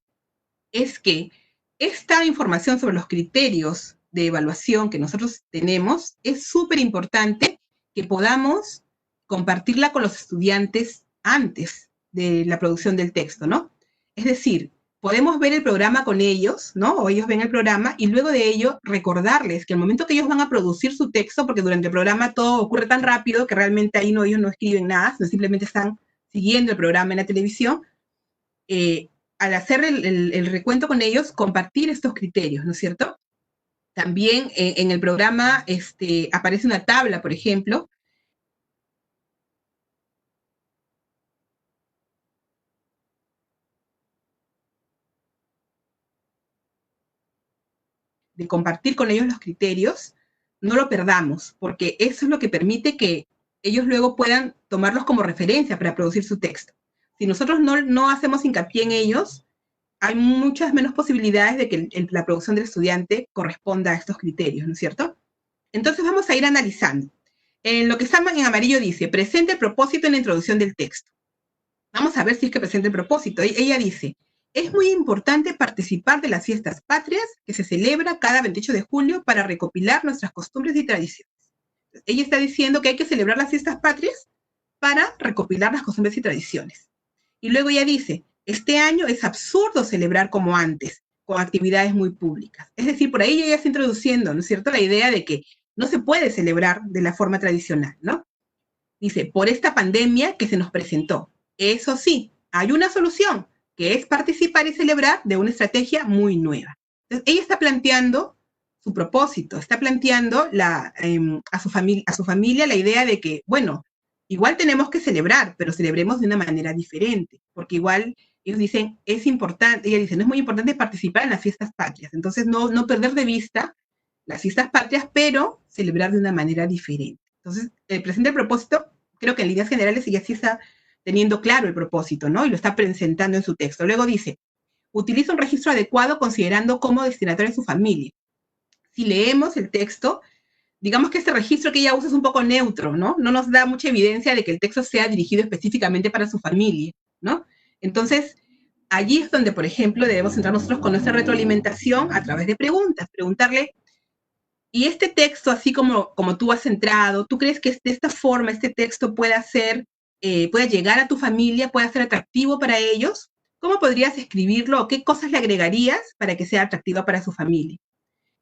es que esta información sobre los criterios de evaluación que nosotros tenemos es súper importante que podamos compartirla con los estudiantes antes de la producción del texto, ¿no? Es decir, podemos ver el programa con ellos, ¿no? O ellos ven el programa y luego de ello recordarles que el momento que ellos van a producir su texto, porque durante el programa todo ocurre tan rápido que realmente ahí no, ellos no escriben nada, sino simplemente están siguiendo el programa en la televisión, al hacer el recuento con ellos, compartir estos criterios, ¿no es cierto? También en el programa aparece una tabla, por ejemplo, de compartir con ellos los criterios, no lo perdamos, porque eso es lo que permite que ellos luego puedan tomarlos como referencia para producir su texto. Si nosotros no hacemos hincapié en ellos, hay muchas menos posibilidades de que la producción del estudiante corresponda a estos criterios, ¿no es cierto? Entonces vamos a ir analizando. En lo que está en amarillo dice, presente el propósito en la introducción del texto. Vamos a ver si es que presenta el propósito. Ella dice, es muy importante participar de las fiestas patrias que se celebra cada 28 de julio para recopilar nuestras costumbres y tradiciones. Ella está diciendo que hay que celebrar las fiestas patrias para recopilar las costumbres y tradiciones. Y luego ella dice, este año es absurdo celebrar como antes, con actividades muy públicas. Es decir, por ahí ella está introduciendo, ¿no es cierto?, la idea de que no se puede celebrar de la forma tradicional, ¿no? Dice, por esta pandemia que se nos presentó. Eso sí, hay una solución, que es participar y celebrar de una estrategia muy nueva. Entonces, ella está planteando su propósito, está planteando a su familia la idea de que, bueno, igual tenemos que celebrar, pero celebremos de una manera diferente, porque igual ellos dicen, es importante, ella dice, no es muy importante participar en las fiestas patrias, entonces no perder de vista las fiestas patrias, pero celebrar de una manera diferente. Entonces, el presente propósito, creo que en líneas generales ella sí está teniendo claro el propósito, ¿no? Y lo está presentando en su texto. Luego dice, utiliza un registro adecuado considerando como destinatario a su familia. Si leemos el texto, digamos que este registro que ella usa es un poco neutro, ¿no? No nos da mucha evidencia de que el texto sea dirigido específicamente para su familia, ¿no? Entonces, allí es donde, por ejemplo, debemos entrar nosotros con nuestra retroalimentación a través de preguntas. Preguntarle, y este texto, así como tú has entrado, ¿tú crees que de esta forma este texto pueda llegar a tu familia, pueda ser atractivo para ellos? ¿Cómo podrías escribirlo o qué cosas le agregarías para que sea atractivo para su familia?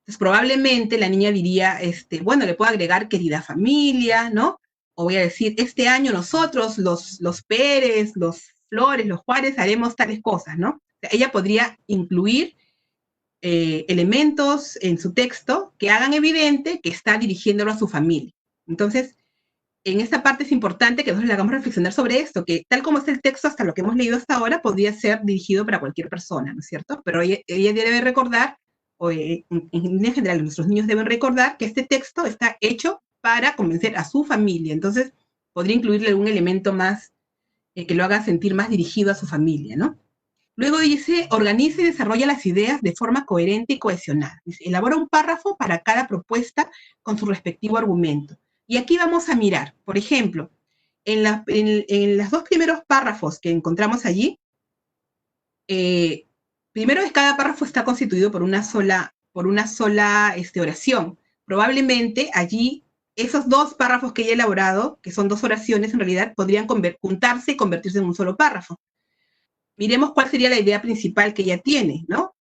Entonces, probablemente la niña diría, bueno, le puedo agregar querida familia, ¿no? O voy a decir, este año nosotros, los Pérez, los Flores, los Juárez, haremos tales cosas, ¿no? O sea, ella podría incluir elementos en su texto que hagan evidente que está dirigiéndolo a su familia. Entonces, en esta parte es importante que nosotros le hagamos reflexionar sobre esto, que tal como es el texto, hasta lo que hemos leído hasta ahora, podría ser dirigido para cualquier persona, ¿no es cierto? Pero ella debe recordar, o en línea general, nuestros niños deben recordar que este texto está hecho para convencer a su familia. Entonces, podría incluirle algún elemento más que lo haga sentir más dirigido a su familia, ¿no? Luego dice, organiza y desarrolla las ideas de forma coherente y cohesionada. Dice, elabora un párrafo para cada propuesta con su respectivo argumento. Y aquí vamos a mirar, por ejemplo, en los dos primeros párrafos que encontramos allí, primero cada párrafo está constituido por una sola oración. Probablemente allí esos dos párrafos que he elaborado, que son dos oraciones en realidad, podrían juntarse y convertirse en un solo párrafo. Miremos cuál sería la idea principal que ella tiene, ¿no?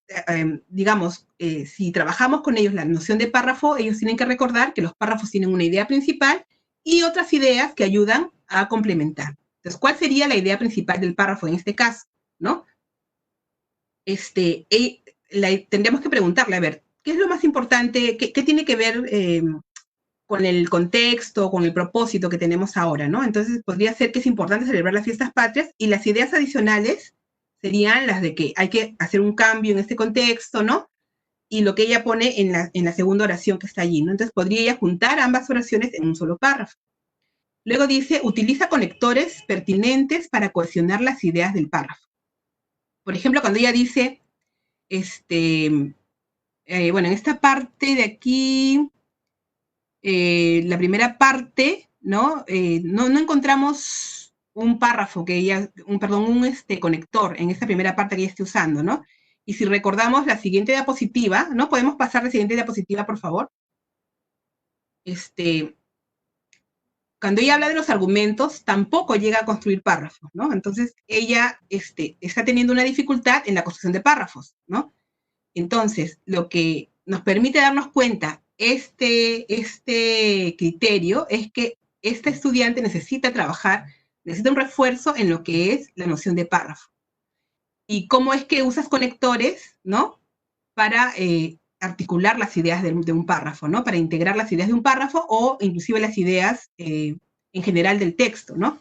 Digamos, si trabajamos con ellos la noción de párrafo, ellos tienen que recordar que los párrafos tienen una idea principal y otras ideas que ayudan a complementar. Entonces, ¿cuál sería la idea principal del párrafo en este caso, ¿no? Tendríamos que preguntarle, a ver, ¿qué es lo más importante? ¿Qué tiene que ver con el contexto, con el propósito que tenemos ahora, ¿no? Entonces, podría ser que es importante celebrar las fiestas patrias y las ideas adicionales serían las de que hay que hacer un cambio en este contexto, ¿no? Y lo que ella pone en la segunda oración que está allí, ¿no? Entonces podría ella juntar ambas oraciones en un solo párrafo. Luego dice, utiliza conectores pertinentes para cohesionar las ideas del párrafo. Por ejemplo, cuando ella dice, bueno, en esta parte de aquí, la primera parte, ¿no? No encontramos un párrafo que ella, un conector en esta primera parte que ella esté usando, ¿no? Y si recordamos la siguiente diapositiva, ¿no? ¿Podemos pasar la siguiente diapositiva, por favor? Cuando ella habla de los argumentos, tampoco llega a construir párrafos, ¿no? Entonces, ella está teniendo una dificultad en la construcción de párrafos, ¿no? Entonces, lo que nos permite darnos cuenta este criterio es que este estudiante necesita un refuerzo en lo que es la noción de párrafo. Y cómo es que usas conectores, ¿no? Para articular las ideas de un párrafo, ¿no? Para integrar las ideas de un párrafo o inclusive las ideas en general del texto, ¿no?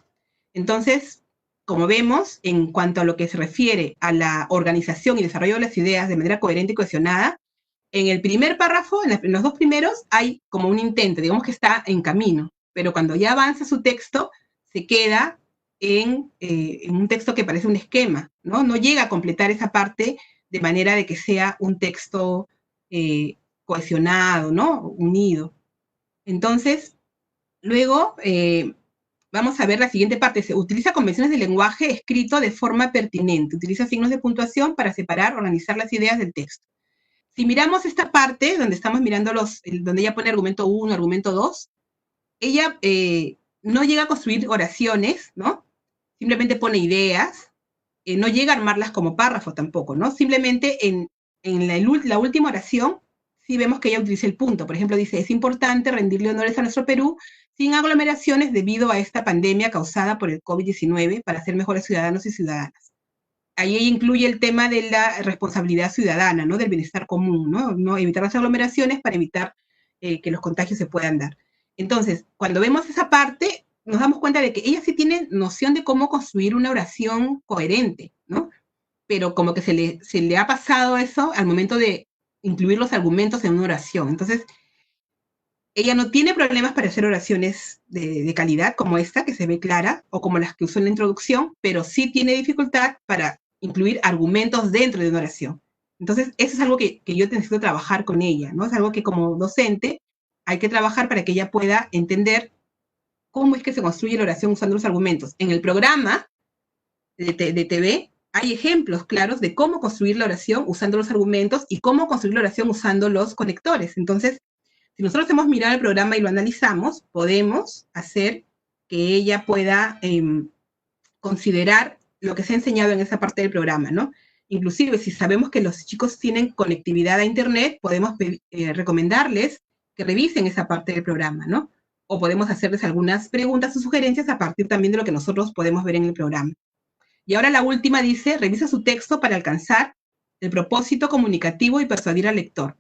Entonces, como vemos, en cuanto a lo que se refiere a la organización y desarrollo de las ideas de manera coherente y cohesionada, en el primer párrafo, en los dos primeros, hay como un intento, digamos que está en camino, pero cuando ya avanza su texto, se queda en un texto que parece un esquema, ¿no? No llega a completar esa parte de manera de que sea un texto cohesionado, ¿no? Unido. Entonces, luego vamos a ver la siguiente parte. Se utiliza convenciones de lenguaje escrito de forma pertinente. Utiliza signos de puntuación para separar, organizar las ideas del texto. Si miramos esta parte, donde estamos mirando donde ella pone argumento 1, argumento 2, ella no llega a construir oraciones, ¿no? Simplemente pone ideas, no llega a armarlas como párrafo tampoco, ¿no? Simplemente en la última oración, sí vemos que ella utiliza el punto. Por ejemplo, dice, es importante rendirle honores a nuestro Perú sin aglomeraciones debido a esta pandemia causada por el COVID-19 para ser mejores ciudadanos y ciudadanas. Ahí ella incluye el tema de la responsabilidad ciudadana, ¿no? Del bienestar común, ¿no? Evitar las aglomeraciones para evitar que los contagios se puedan dar. Entonces, cuando vemos esa parte, nos damos cuenta de que ella sí tiene noción de cómo construir una oración coherente, ¿no? Pero como que se le ha pasado eso al momento de incluir los argumentos en una oración. Entonces, ella no tiene problemas para hacer oraciones de calidad como esta, que se ve clara, o como las que usó en la introducción, pero sí tiene dificultad para incluir argumentos dentro de una oración. Entonces, eso es algo que yo necesito trabajar con ella, ¿no? Es algo que como docente hay que trabajar para que ella pueda entender cómo es que se construye la oración usando los argumentos. En el programa de TV hay ejemplos claros de cómo construir la oración usando los argumentos y cómo construir la oración usando los conectores. Entonces, si nosotros hemos mirado el programa y lo analizamos, podemos hacer que ella pueda considerar lo que se ha enseñado en esa parte del programa, ¿no? Inclusive, si sabemos que los chicos tienen conectividad a Internet, podemos recomendarles que revisen esa parte del programa, ¿no? O podemos hacerles algunas preguntas o sugerencias a partir también de lo que nosotros podemos ver en el programa. Y ahora la última dice, revisa su texto para alcanzar el propósito comunicativo y persuadir al lector.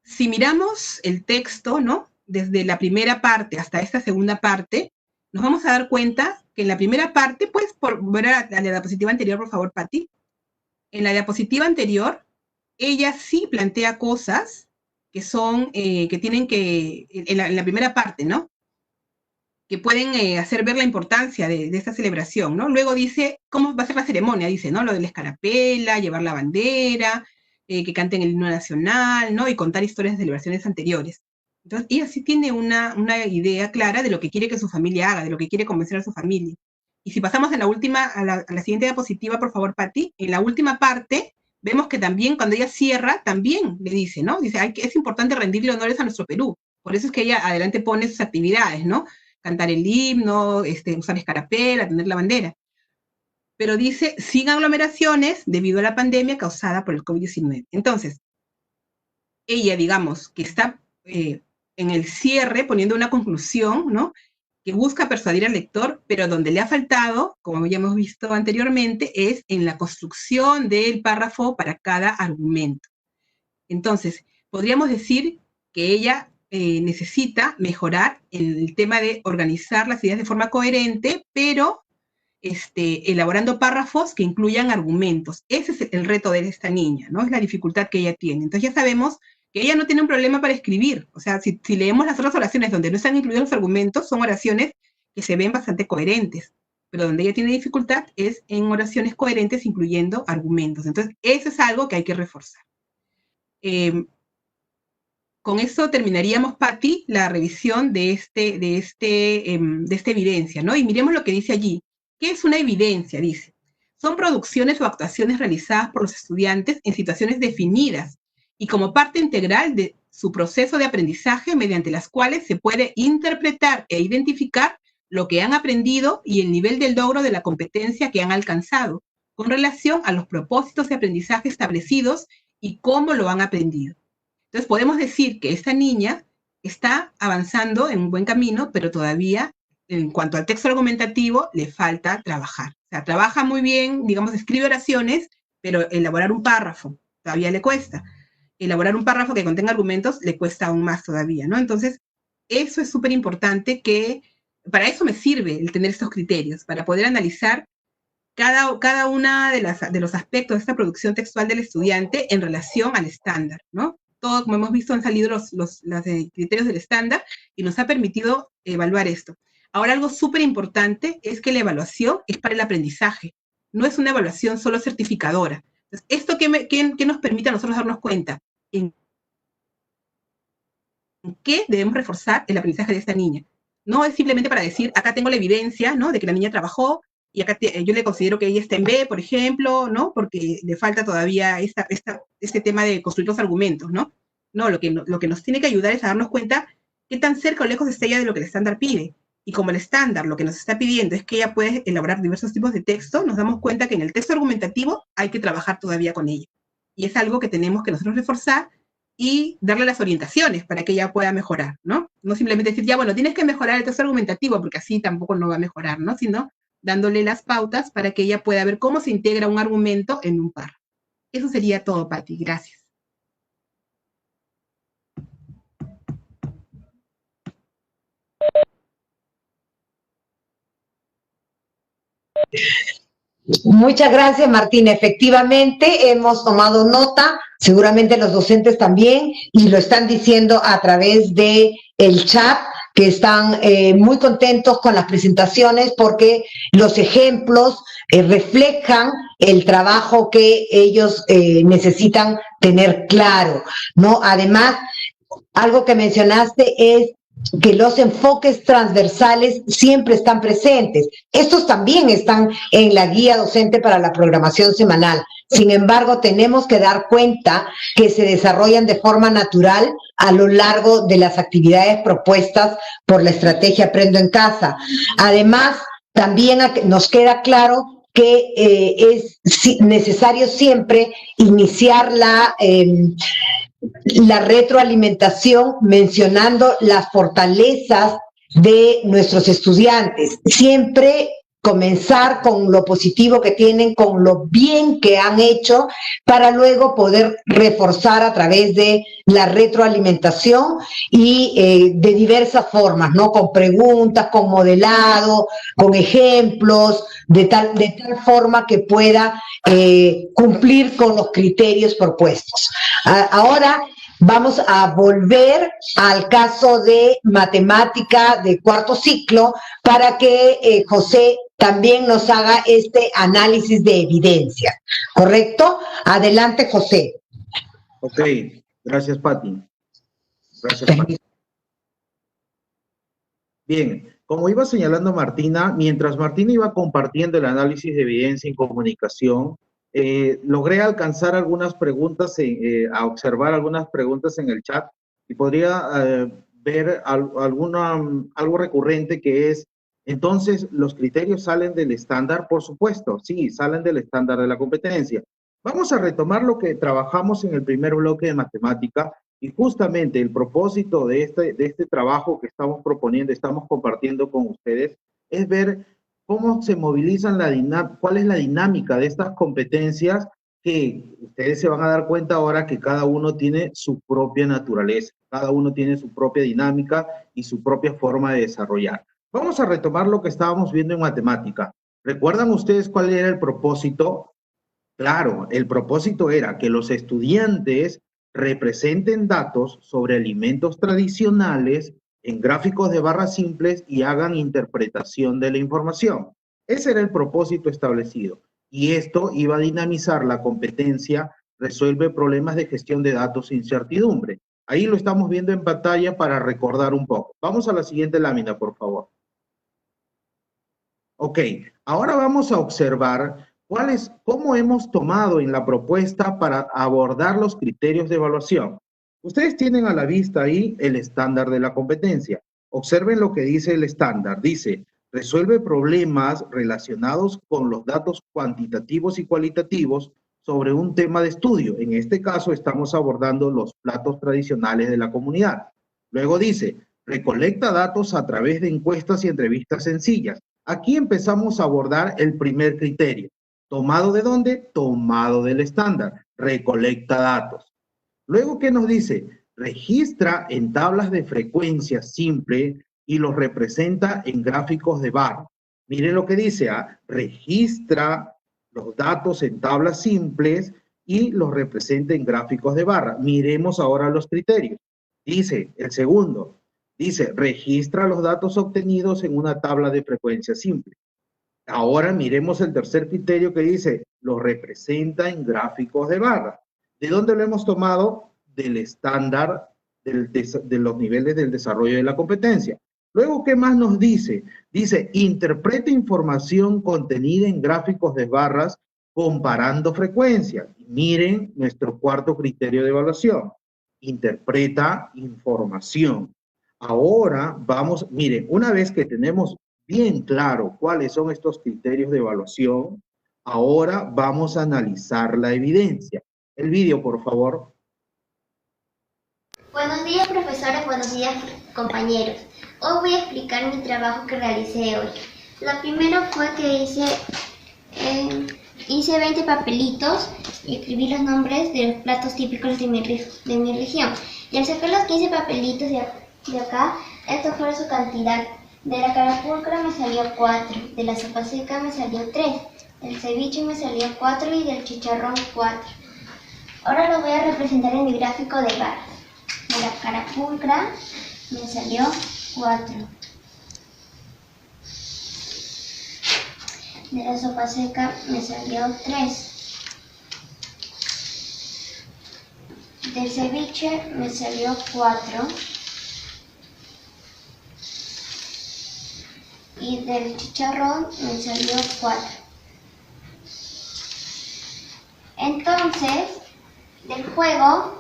Si miramos el texto, ¿no? Desde la primera parte hasta esta segunda parte, nos vamos a dar cuenta que en la primera parte, pues, ver a la diapositiva anterior, por favor, Pati. En la diapositiva anterior, ella sí plantea cosas que son, que tienen que, en la primera parte, ¿no? Que pueden hacer ver la importancia de esta celebración, ¿no? Luego dice cómo va a ser la ceremonia, dice, ¿no? Lo de la escarapela, llevar la bandera, que canten el himno nacional, ¿no? Y contar historias de celebraciones anteriores. Entonces, ella sí tiene una idea clara de lo que quiere que su familia haga, de lo que quiere convencer a su familia. Y si pasamos a la siguiente diapositiva, por favor, Pati, en la última parte, vemos que también cuando ella cierra, también le dice, ¿no? Dice, es importante rendirle honores a nuestro Perú. Por eso es que ella adelante pone sus actividades, ¿no? Cantar el himno, usar escarapela, tener la bandera. Pero dice, sin aglomeraciones debido a la pandemia causada por el COVID-19. Entonces, ella, digamos, que está en el cierre poniendo una conclusión, ¿no? Que busca persuadir al lector, pero donde le ha faltado, como ya hemos visto anteriormente, es en la construcción del párrafo para cada argumento. Entonces, podríamos decir que ella necesita mejorar el tema de organizar las ideas de forma coherente, pero elaborando párrafos que incluyan argumentos. Ese es el reto de esta niña, ¿no? Es la dificultad que ella tiene. Entonces ya sabemos que ella no tiene un problema para escribir. O sea, si leemos las otras oraciones donde no están incluidos los argumentos, son oraciones que se ven bastante coherentes. Pero donde ella tiene dificultad es en oraciones coherentes incluyendo argumentos. Entonces, eso es algo que hay que reforzar. con eso terminaríamos, Patti, la revisión de esta evidencia, ¿no? Y miremos lo que dice allí. ¿Qué es una evidencia? Dice, son producciones o actuaciones realizadas por los estudiantes en situaciones definidas y como parte integral de su proceso de aprendizaje, mediante las cuales se puede interpretar e identificar lo que han aprendido y el nivel del logro de la competencia que han alcanzado, con relación a los propósitos de aprendizaje establecidos y cómo lo han aprendido. Entonces podemos decir que esta niña está avanzando en un buen camino, pero todavía en cuanto al texto argumentativo le falta trabajar. O sea, trabaja muy bien, digamos, escribe oraciones, pero elaborar un párrafo todavía le cuesta. Elaborar un párrafo que contenga argumentos le cuesta aún más todavía, ¿no? Entonces, eso es súper importante, que para eso me sirve el tener estos criterios, para poder analizar cada una de los aspectos de esta producción textual del estudiante en relación al estándar, ¿no? Todo, como hemos visto, han salido los criterios del estándar y nos ha permitido evaluar esto. Ahora, algo súper importante es que la evaluación es para el aprendizaje, no es una evaluación solo certificadora. Entonces, ¿esto qué nos permite a nosotros darnos cuenta? En qué debemos reforzar el aprendizaje de esta niña. No es simplemente para decir, acá tengo la evidencia, ¿no?, de que la niña trabajó, y acá yo le considero que ella está en B, por ejemplo, ¿no?, porque le falta todavía este tema de construir los argumentos, ¿no? No, lo que nos tiene que ayudar es a darnos cuenta qué tan cerca o lejos está ella de lo que el estándar pide. Y como el estándar lo que nos está pidiendo es que ella puede elaborar diversos tipos de texto, nos damos cuenta que en el texto argumentativo hay que trabajar todavía con ella. Y es algo que tenemos que nosotros reforzar y darle las orientaciones para que ella pueda mejorar, ¿no? No simplemente decir, ya, bueno, tienes que mejorar el texto argumentativo, porque así tampoco no va a mejorar, ¿no? Sino dándole las pautas para que ella pueda ver cómo se integra un argumento en un párrafo. Eso sería todo, Patti. Gracias. Muchas gracias, Martín. Efectivamente, hemos tomado nota, seguramente los docentes también, y lo están diciendo a través de el chat, que están muy contentos con las presentaciones porque los ejemplos reflejan el trabajo que ellos necesitan tener claro, ¿no? Además, algo que mencionaste es que los enfoques transversales siempre están presentes. Estos también están en la guía docente para la programación semanal. Sin embargo, tenemos que dar cuenta que se desarrollan de forma natural a lo largo de las actividades propuestas por la estrategia Aprendo en Casa. Además, también nos queda claro que es necesario siempre iniciar la retroalimentación mencionando las fortalezas de nuestros estudiantes. Siempre comenzar con lo positivo que tienen, con lo bien que han hecho, para luego poder reforzar a través de la retroalimentación y de diversas formas, ¿no? Con preguntas, con modelado, con ejemplos, de tal forma que pueda cumplir con los criterios propuestos. Ahora vamos a volver al caso de matemática de cuarto ciclo para que José también nos haga este análisis de evidencia. ¿Correcto? Adelante, José. Ok, gracias, Patti. Gracias, Patti. Bien, como iba señalando Martina, mientras Martina iba compartiendo el análisis de evidencia en comunicación, logré alcanzar algunas preguntas, a observar algunas preguntas en el chat, y podría ver algo recurrente, que es, entonces, ¿los criterios salen del estándar? Por supuesto, sí, salen del estándar de la competencia. Vamos a retomar lo que trabajamos en el primer bloque de matemática, y justamente el propósito de este trabajo que estamos proponiendo, estamos compartiendo con ustedes, es ver cómo se movilizan, cuál es la dinámica de estas competencias, que ustedes se van a dar cuenta ahora que cada uno tiene su propia naturaleza, cada uno tiene su propia dinámica y su propia forma de desarrollar. Vamos a retomar lo que estábamos viendo en matemática. ¿Recuerdan ustedes cuál era el propósito? Claro, el propósito era que los estudiantes representen datos sobre alimentos tradicionales en gráficos de barras simples y hagan interpretación de la información. Ese era el propósito establecido, y esto iba a dinamizar la competencia, resuelve problemas de gestión de datos e incertidumbre. Ahí lo estamos viendo en pantalla para recordar un poco. Vamos a la siguiente lámina, por favor. Ok, ahora vamos a observar cómo hemos tomado en la propuesta para abordar los criterios de evaluación. Ustedes tienen a la vista ahí el estándar de la competencia. Observen lo que dice el estándar. Dice, resuelve problemas relacionados con los datos cuantitativos y cualitativos sobre un tema de estudio. En este caso estamos abordando los platos tradicionales de la comunidad. Luego dice, recolecta datos a través de encuestas y entrevistas sencillas. Aquí empezamos a abordar el primer criterio. ¿Tomado de dónde? Tomado del estándar. Recolecta datos. Luego, ¿qué nos dice? Registra en tablas de frecuencia simple y los representa en gráficos de barra. Miren lo que dice, registra los datos en tablas simples y los representa en gráficos de barra. Miremos ahora los criterios. Dice, el segundo, dice, registra los datos obtenidos en una tabla de frecuencia simple. Ahora miremos el tercer criterio que dice, lo representa en gráficos de barra. ¿De dónde lo hemos tomado? Del estándar de los niveles del desarrollo de la competencia. Luego, ¿qué más nos dice? Dice, interpreta información contenida en gráficos de barras comparando frecuencias. Miren nuestro cuarto criterio de evaluación. Interpreta información. Ahora vamos, miren, una vez que tenemos bien claro cuáles son estos criterios de evaluación, ahora vamos a analizar la evidencia. El vídeo, por favor. Buenos días, profesores, buenos días, compañeros. Hoy voy a explicar mi trabajo que realicé hoy. Lo primero fue que hice 20 papelitos y escribí los nombres de los platos típicos de mi región. Y al sacar los 15 papelitos de acá, esto fue su cantidad. De la carapulcra me salió 4, de la sopa seca me salió 3, del ceviche me salió 4 y del chicharrón 4. Ahora lo voy a representar en mi gráfico de barras. De la carapulcra me salió 4. De la sopa seca me salió 3. Del ceviche me salió 4. Y del chicharrón me salió 4. Entonces, del juego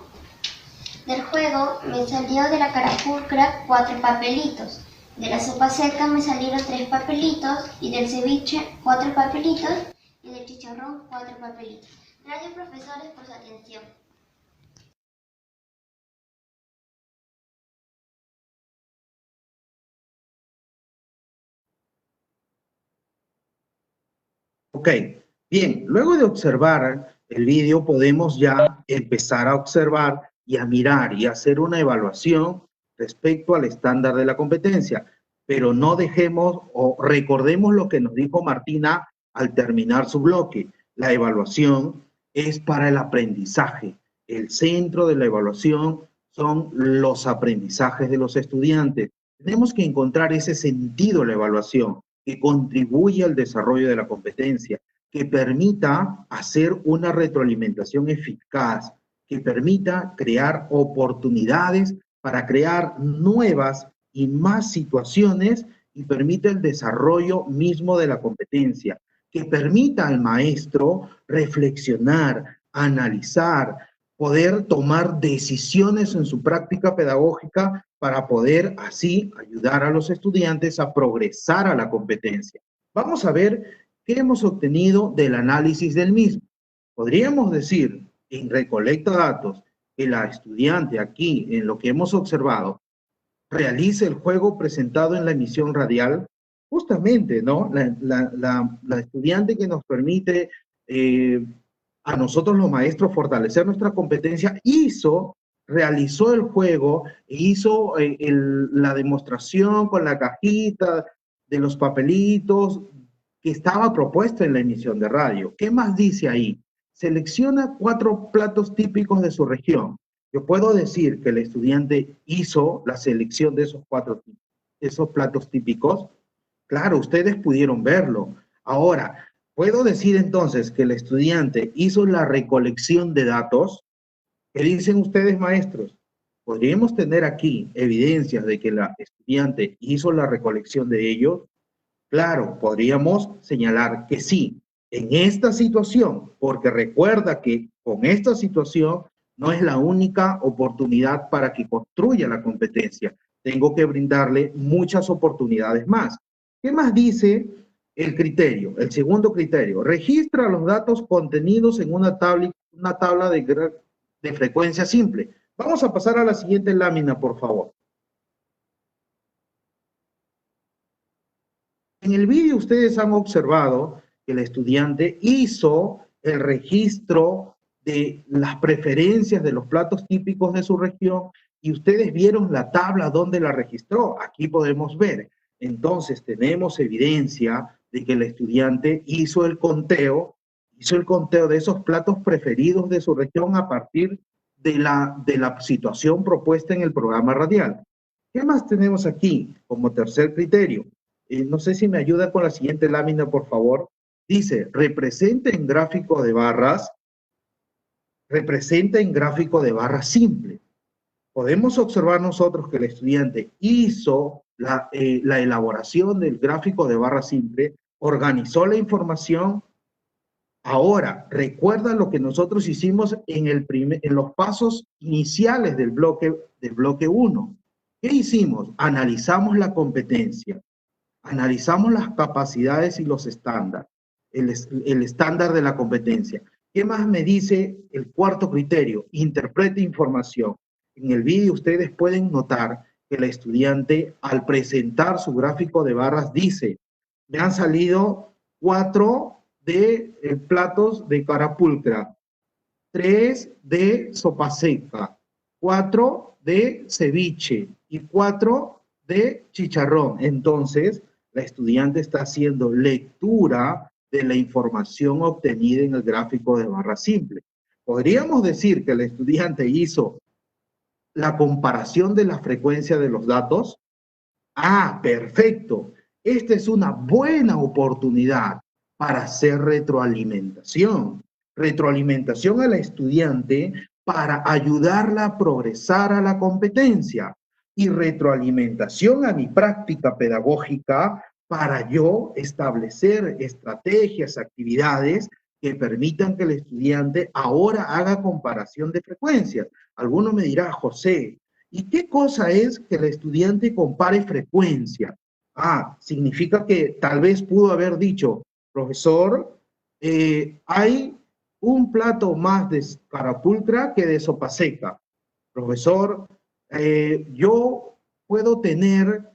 me salió de la carapulcra 4 papelitos. De la sopa seca me salieron 3 papelitos. Y del ceviche 4 papelitos. Y del chicharrón 4 papelitos. Gracias, profesores, por su atención. Ok, bien, luego de observar el vídeo podemos ya empezar a observar y a mirar y hacer una evaluación respecto al estándar de la competencia, pero no dejemos o recordemos lo que nos dijo Martina al terminar su bloque. La evaluación es para el aprendizaje. El centro de la evaluación son los aprendizajes de los estudiantes. Tenemos que encontrar ese sentido de la evaluación que contribuye al desarrollo de la competencia, que permita hacer una retroalimentación eficaz, que permita crear oportunidades para crear nuevas y más situaciones y permita el desarrollo mismo de la competencia, que permita al maestro reflexionar, analizar, poder tomar decisiones en su práctica pedagógica para poder así ayudar a los estudiantes a progresar a la competencia. Vamos a ver qué hemos obtenido del análisis del mismo. Podríamos decir, en recolecta datos, que la estudiante aquí, en lo que hemos observado, realice el juego presentado en la emisión radial, justamente, ¿no? La estudiante que nos permite a nosotros los maestros fortalecer nuestra competencia, realizó el juego, hizo la demostración con la cajita de los papelitos que estaba propuesta en la emisión de radio. ¿Qué más dice ahí? Selecciona 4 platos típicos de su región. Yo puedo decir que el estudiante hizo la selección de esos platos típicos. Claro, ustedes pudieron verlo. Ahora, ¿puedo decir entonces que el estudiante hizo la recolección de datos? ¿Qué dicen ustedes, maestros? ¿Podríamos tener aquí evidencias de que la estudiante hizo la recolección de ellos? Claro, podríamos señalar que sí, en esta situación, porque recuerda que con esta situación no es la única oportunidad para que construya la competencia. Tengo que brindarle muchas oportunidades más. ¿Qué más dice el criterio? El segundo criterio, registra los datos contenidos en una tabla de frecuencia simple. Vamos a pasar a la siguiente lámina, por favor. En el vídeo ustedes han observado que el estudiante hizo el registro de las preferencias de los platos típicos de su región y ustedes vieron la tabla donde la registró. Aquí podemos ver. Entonces tenemos evidencia de que el estudiante hizo el conteo de esos platos preferidos de su región a partir de la situación propuesta en el programa radial. ¿Qué más tenemos aquí como tercer criterio? No sé si me ayuda con la siguiente lámina, por favor. Dice, representa en gráfico de barras simple. Podemos observar nosotros que el estudiante hizo la elaboración del gráfico de barras simple, organizó la información. Ahora, recuerda lo que nosotros hicimos en los pasos iniciales del bloque 1. ¿Qué hicimos? Analizamos la competencia. Analizamos las capacidades y los estándares, el estándar de la competencia. ¿Qué más me dice el cuarto criterio? Interprete información. En el vídeo ustedes pueden notar que el estudiante al presentar su gráfico de barras dice, me han salido 4 de platos de carapulcra, 3 de sopa seca, 4 de ceviche y 4 de chicharrón. Entonces, la estudiante está haciendo lectura de la información obtenida en el gráfico de barra simple. Podríamos decir que el estudiante hizo la comparación de la frecuencia de los datos. Ah, perfecto. Esta es una buena oportunidad para hacer retroalimentación. Retroalimentación a la estudiante para ayudarla a progresar a la competencia. Y retroalimentación a mi práctica pedagógica para yo establecer estrategias, actividades que permitan que el estudiante ahora haga comparación de frecuencias. Alguno me dirá, José, ¿y qué cosa es que el estudiante compare frecuencia? Ah, significa que tal vez pudo haber dicho, profesor, hay un plato más de carapulcra que de sopa seca. Profesor, yo puedo tener,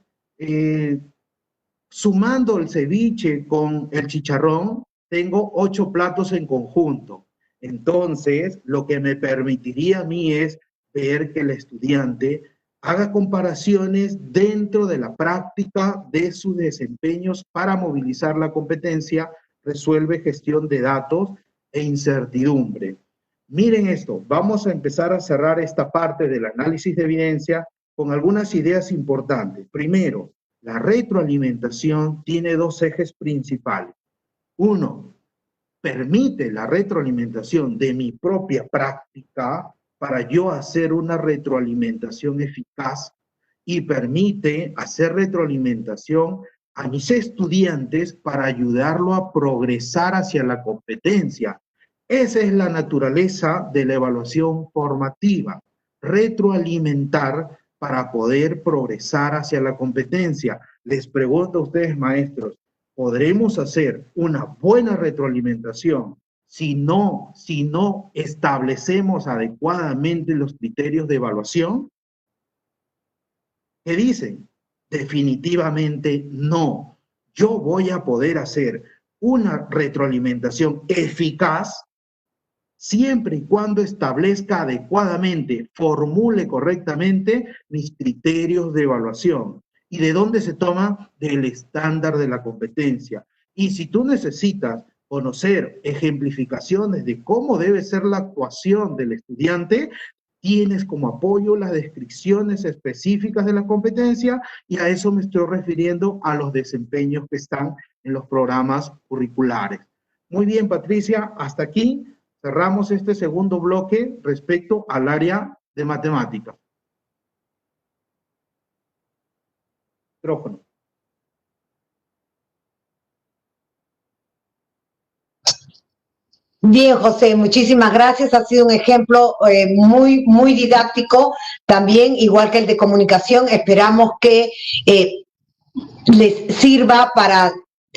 sumando el ceviche con el chicharrón, tengo 8 platos en conjunto. Entonces, lo que me permitiría a mí es ver que el estudiante haga comparaciones dentro de la práctica de sus desempeños para movilizar la competencia, resuelve gestión de datos e incertidumbre. Miren esto, vamos a empezar a cerrar esta parte del análisis de evidencia con algunas ideas importantes. Primero, la retroalimentación tiene 2 ejes principales. Uno, permite la retroalimentación de mi propia práctica para yo hacer una retroalimentación eficaz y permite hacer retroalimentación a mis estudiantes para ayudarlo a progresar hacia la competencia. Esa es la naturaleza de la evaluación formativa, retroalimentar para poder progresar hacia la competencia. Les pregunto a ustedes, maestros, ¿podremos hacer una buena retroalimentación si no establecemos adecuadamente los criterios de evaluación? ¿Qué dicen? Definitivamente no. Yo voy a poder hacer una retroalimentación eficaz siempre y cuando establezca adecuadamente, formule correctamente mis criterios de evaluación. ¿Y de dónde se toma? Del estándar de la competencia. Y si tú necesitas conocer ejemplificaciones de cómo debe ser la actuación del estudiante, tienes como apoyo las descripciones específicas de la competencia y a eso me estoy refiriendo a los desempeños que están en los programas curriculares. Muy bien, Patricia, hasta aquí cerramos este segundo bloque respecto al área de matemáticas. Micrófono. Bien, José, muchísimas gracias. Ha sido un ejemplo muy didáctico, también igual que el de comunicación. Esperamos que les sirva para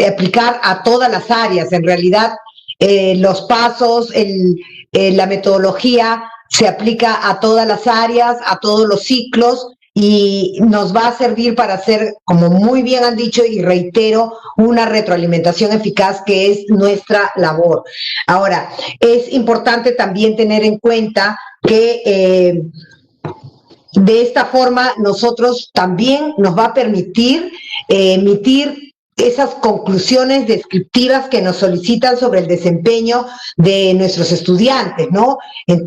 aplicar a todas las áreas. En realidad, los pasos, la metodología se aplica a todas las áreas, a todos los ciclos, y nos va a servir para hacer, como muy bien han dicho y reitero, una retroalimentación eficaz, que es nuestra labor. Ahora, es importante también tener en cuenta que de esta forma nosotros también nos va a permitir emitir esas conclusiones descriptivas que nos solicitan sobre el desempeño de nuestros estudiantes, ¿no?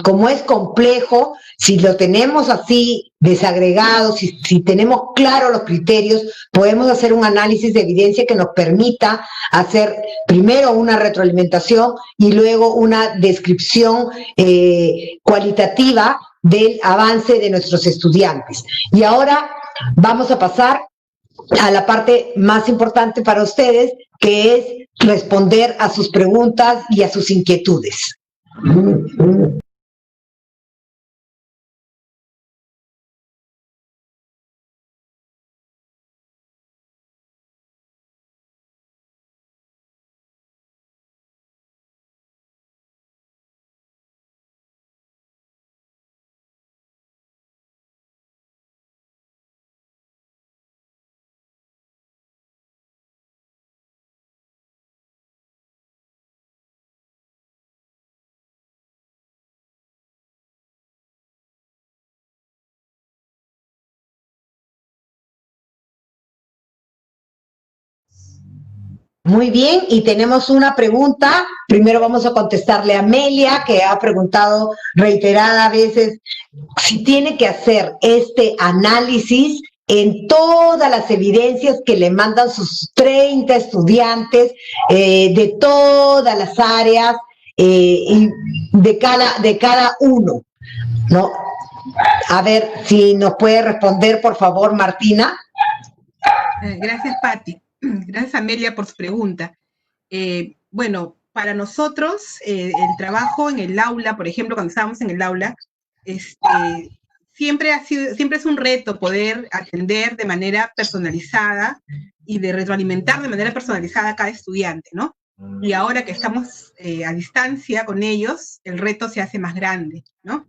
Como es complejo, si lo tenemos así desagregado, si tenemos claros los criterios, podemos hacer un análisis de evidencia que nos permita hacer primero una retroalimentación y luego una descripción cualitativa del avance de nuestros estudiantes. Y ahora vamos a pasar a la parte más importante para ustedes, que es responder a sus preguntas y a sus inquietudes. Muy bien, y tenemos una pregunta. Primero vamos a contestarle a Amelia, que ha preguntado reiteradas veces si tiene que hacer este análisis en todas las evidencias que le mandan sus 30 estudiantes de todas las áreas y de cada uno, ¿no? A ver si nos puede responder, por favor, Martina. Gracias, Patti. Gracias, Amelia, por su pregunta. Bueno, para nosotros, el trabajo en el aula, por ejemplo, cuando estábamos en el aula, siempre es un reto poder atender de manera personalizada y de retroalimentar de manera personalizada a cada estudiante, ¿no? Y ahora que estamos a distancia con ellos, el reto se hace más grande, ¿no?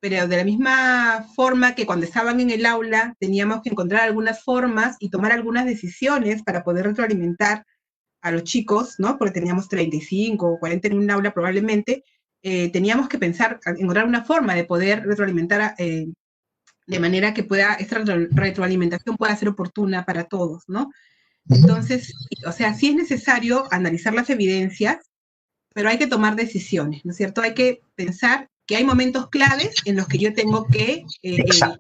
Pero de la misma forma que cuando estaban en el aula teníamos que encontrar algunas formas y tomar algunas decisiones para poder retroalimentar a los chicos, ¿no? Porque teníamos 35 o 40 en un aula probablemente, teníamos que pensar, encontrar una forma de poder retroalimentar de manera que esta retroalimentación pueda ser oportuna para todos, ¿no? Entonces, o sea, sí es necesario analizar las evidencias, pero hay que tomar decisiones, ¿no es cierto? Hay que pensar que hay momentos claves en los que yo tengo que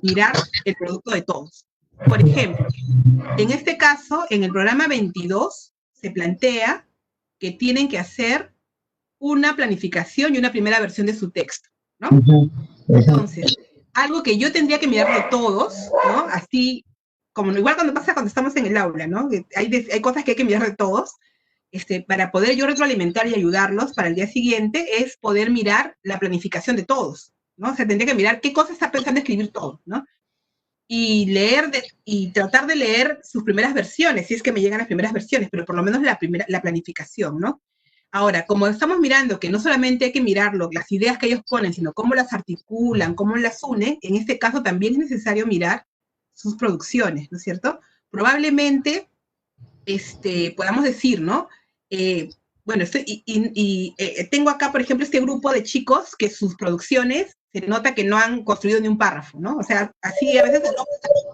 mirar el producto de todos. Por ejemplo, en este caso, en el programa 22, se plantea que tienen que hacer una planificación y una primera versión de su texto, ¿no? Entonces, algo que yo tendría que mirar de todos, ¿no? Así, como igual cuando pasa cuando estamos en el aula, ¿no? Hay cosas que hay que mirar de todos. Para poder yo retroalimentar y ayudarlos para el día siguiente, es poder mirar la planificación de todos, ¿no? O sea, tendría que mirar qué cosas está pensando escribir todos, ¿no? Y tratar de leer sus primeras versiones, si es que me llegan las primeras versiones, pero por lo menos la planificación, ¿no? Ahora, como estamos mirando que no solamente hay que mirarlo, las ideas que ellos ponen, sino cómo las articulan, cómo las unen, en este caso también es necesario mirar sus producciones, ¿no es cierto? Probablemente podamos decir, ¿no? Bueno, tengo acá, por ejemplo, este grupo de chicos que sus producciones se nota que no han construido ni un párrafo, ¿no? O sea, así a veces uno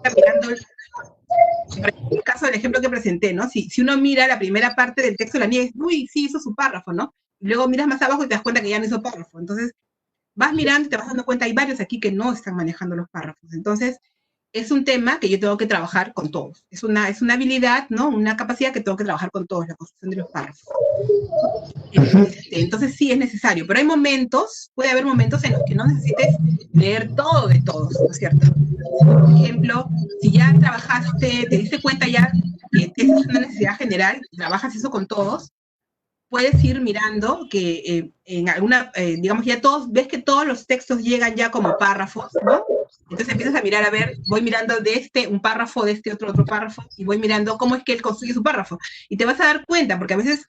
está mirando el caso del ejemplo que presenté, ¿no? Si uno mira la primera parte del texto de la niña, es, uy, sí, hizo su párrafo, ¿no? Y luego miras más abajo y te das cuenta que ya no hizo párrafo. Entonces, vas mirando y te vas dando cuenta, hay varios aquí que no están manejando los párrafos. Entonces, es un tema que yo tengo que trabajar con todos. Es una habilidad, ¿no? Una capacidad que tengo que trabajar con todos, la construcción de los párrafos. Entonces sí es necesario, pero hay momentos, puede haber momentos en los que no necesites leer todo de todos, ¿no es cierto? Por ejemplo, si ya trabajaste, te diste cuenta ya que esa es una necesidad general, trabajas eso con todos, puedes ir mirando que en alguna, digamos, ya todos, ves que todos los textos llegan ya como párrafos, ¿no? Entonces empiezas a mirar, a ver, voy mirando de este un párrafo, de este otro párrafo, y voy mirando cómo es que él construye su párrafo. Y te vas a dar cuenta, porque a veces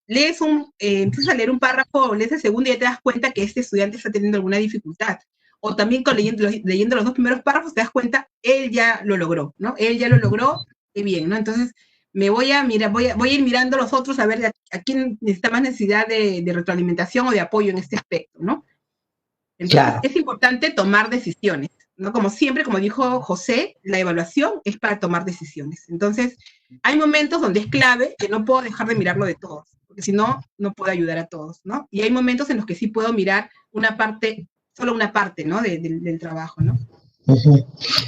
lees empiezas a leer un párrafo o lees el segundo y ya te das cuenta que este estudiante está teniendo alguna dificultad. O también leyendo los dos primeros párrafos te das cuenta, él ya lo logró, ¿no? Él ya lo logró, qué bien, ¿no? Entonces me voy a ir mirando los otros a ver a quién necesita más necesidad de retroalimentación o de apoyo en este aspecto, ¿no? Entonces, claro, es importante tomar decisiones, ¿no? Como siempre, como dijo José, la evaluación es para tomar decisiones. Entonces, hay momentos donde es clave que no puedo dejar de mirarlo de todos, porque si no, no puedo ayudar a todos, ¿no? Y hay momentos en los que sí puedo mirar una parte, solo una parte, ¿no? Del trabajo, ¿no?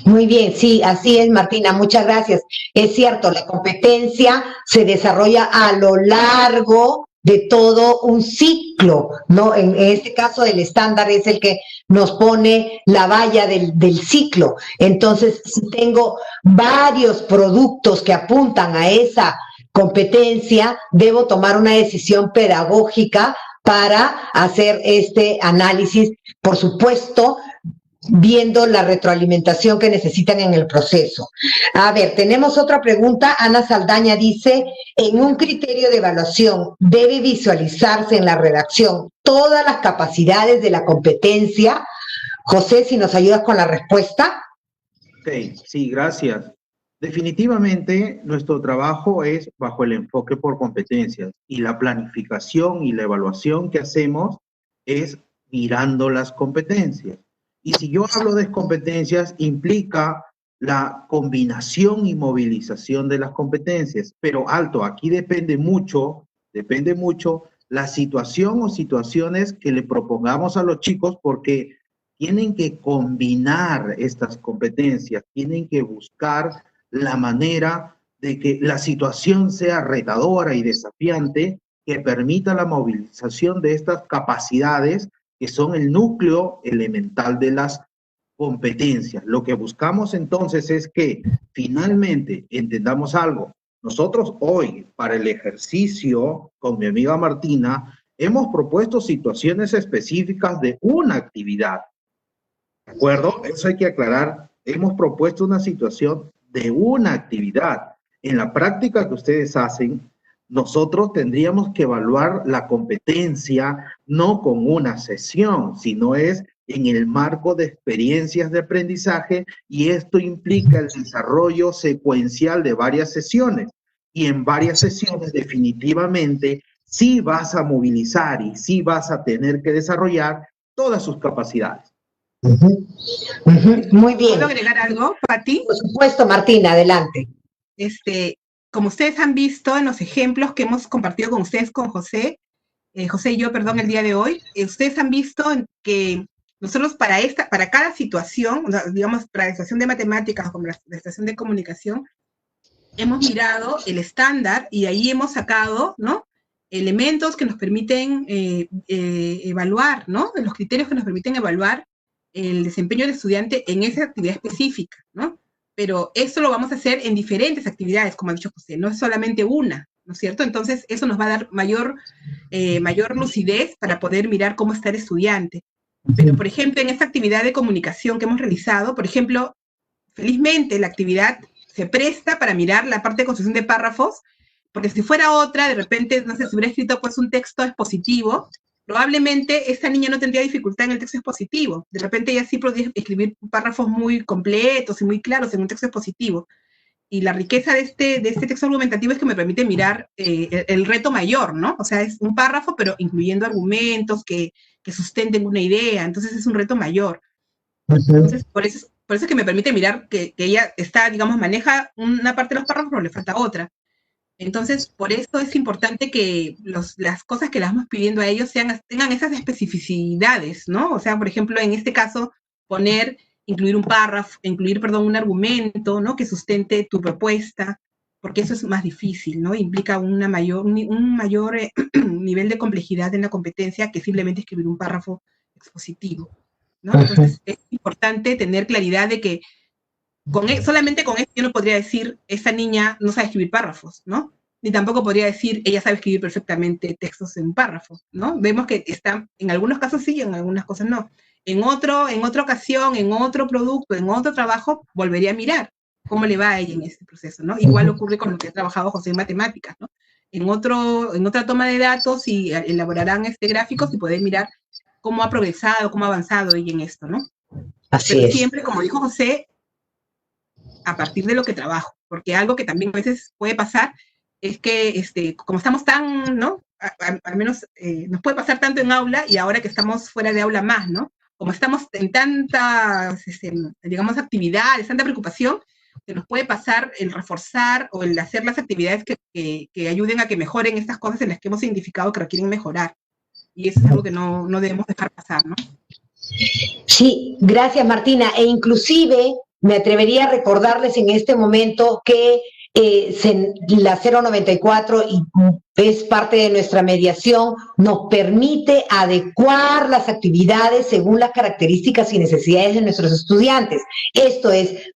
Muy bien, sí, así es, Martina, muchas gracias. Es cierto, la competencia se desarrolla a lo largo de todo un ciclo, ¿no? En este caso el estándar es el que nos pone la valla del ciclo. Entonces, si tengo varios productos que apuntan a esa competencia, debo tomar una decisión pedagógica para hacer este análisis, por supuesto, viendo la retroalimentación que necesitan en el proceso. A ver, tenemos otra pregunta. Ana Saldaña dice, en un criterio de evaluación, ¿debe visualizarse en la redacción todas las capacidades de la competencia? José, si nos ayudas con la respuesta. Ok, sí, gracias. Definitivamente, nuestro trabajo es bajo el enfoque por competencias y la planificación y la evaluación que hacemos es mirando las competencias. Y si yo hablo de competencias, implica la combinación y movilización de las competencias. Pero alto, aquí depende mucho la situación o situaciones que le propongamos a los chicos, porque tienen que combinar estas competencias, tienen que buscar la manera de que la situación sea retadora y desafiante, que permita la movilización de estas capacidades que son el núcleo elemental de las competencias. Lo que buscamos entonces es que finalmente entendamos algo. Nosotros hoy, para el ejercicio, con mi amiga Martina, hemos propuesto situaciones específicas de una actividad. ¿De acuerdo? Eso hay que aclarar. Hemos propuesto una situación de una actividad. En la práctica que ustedes hacen, nosotros tendríamos que evaluar la competencia no con una sesión, sino es en el marco de experiencias de aprendizaje, y esto implica el desarrollo secuencial de varias sesiones. Y en varias sesiones definitivamente sí vas a movilizar y sí vas a tener que desarrollar todas sus capacidades. Muy bien. ¿Puedo agregar algo, Pati? Por supuesto, Martina, adelante. Como ustedes han visto en los ejemplos que hemos compartido con ustedes, con José y yo, perdón, el día de hoy, ustedes han visto que nosotros para cada situación, digamos, para la situación de matemáticas o la situación de comunicación, hemos mirado el estándar y ahí hemos sacado, ¿no?, elementos que nos permiten evaluar, ¿no?, los criterios que nos permiten evaluar el desempeño del estudiante en esa actividad específica, ¿no? Pero eso lo vamos a hacer en diferentes actividades, como ha dicho José, no es solamente una, ¿no es cierto? Entonces, eso nos va a dar mayor lucidez para poder mirar cómo está el estudiante. Pero, por ejemplo, en esta actividad de comunicación que hemos realizado, por ejemplo, felizmente la actividad se presta para mirar la parte de construcción de párrafos, porque si fuera otra, de repente, no sé, si hubiera escrito pues un texto expositivo, probablemente esta niña no tendría dificultad en el texto expositivo. De repente ella sí podría escribir párrafos muy completos y muy claros en un texto expositivo. Y la riqueza de este texto argumentativo es que me permite mirar el reto mayor, ¿no? O sea, es un párrafo, pero incluyendo argumentos que sustenten una idea. Entonces es un reto mayor. Entonces, por eso es que me permite mirar que ella está, digamos, maneja una parte de los párrafos, pero le falta otra. Entonces, por eso es importante que las cosas que le vamos pidiendo a ellos tengan esas especificidades, ¿no? O sea, por ejemplo, en este caso, poner incluir un párrafo, un argumento, ¿no? Que sustente tu propuesta, porque eso es más difícil, ¿no? Implica un mayor nivel de complejidad en la competencia que simplemente escribir un párrafo expositivo, ¿no? Entonces, es importante tener claridad de que solamente con esto yo no podría decir, esa niña no sabe escribir párrafos, ¿no? Ni tampoco podría decir, ella sabe escribir perfectamente textos en párrafos, ¿no? Vemos que en algunos casos sí, en algunas cosas no. En otra ocasión, en otro producto, en otro trabajo, volvería a mirar cómo le va a ella en este proceso, ¿no? Igual ocurre con lo que ha trabajado José en matemáticas, ¿no? En otra toma de datos y elaborarán gráficos y poder mirar cómo ha progresado, cómo ha avanzado ella en esto, ¿no? Así es. Siempre, como dijo José, a partir de lo que trabajo, porque algo que también a veces puede pasar es que, como estamos tan, ¿no? Al menos nos puede pasar tanto en aula y ahora que estamos fuera de aula más, ¿no? Como estamos en tantas, digamos, actividades, tanta preocupación, que nos puede pasar el reforzar o el hacer las actividades que ayuden a que mejoren estas cosas en las que hemos identificado que requieren mejorar. Y eso es algo que no debemos dejar pasar, ¿no? Sí, gracias Martina. E inclusive me atrevería a recordarles en este momento que la 094 y es parte de nuestra mediación, nos permite adecuar las actividades según las características y necesidades de nuestros estudiantes. Esto es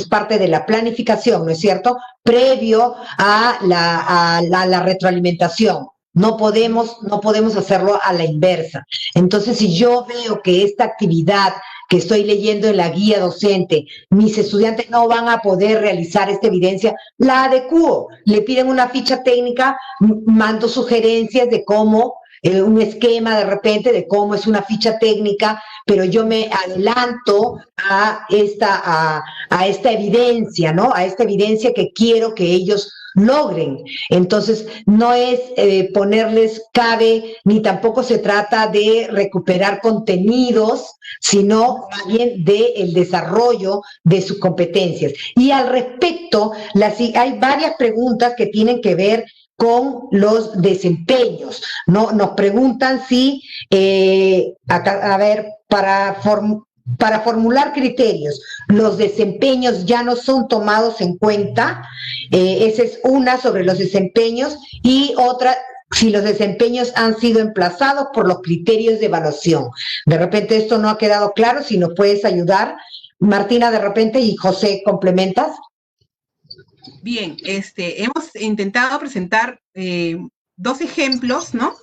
parte de la planificación, ¿no es cierto? Previo a la retroalimentación. No podemos hacerlo a la inversa. Entonces, si yo veo que esta actividad que estoy leyendo en la guía docente, mis estudiantes no van a poder realizar esta evidencia, la adecuo. Le piden una ficha técnica, mando sugerencias de cómo, un esquema de repente de cómo es una ficha técnica, pero yo me adelanto a esta evidencia, ¿no? A esta evidencia que quiero que ellos logren. Entonces, no es ponerles cabe, ni tampoco se trata de recuperar contenidos, sino más bien del desarrollo de sus competencias. Y al respecto, hay varias preguntas que tienen que ver con los desempeños, ¿no? Nos preguntan si, para formular criterios, los desempeños ya no son tomados en cuenta. Esa es una sobre los desempeños, y otra, si los desempeños han sido emplazados por los criterios de evaluación. De repente esto no ha quedado claro, si nos puedes ayudar, Martina, de repente, y José, ¿complementas? Bien, hemos intentado presentar dos ejemplos, ¿no?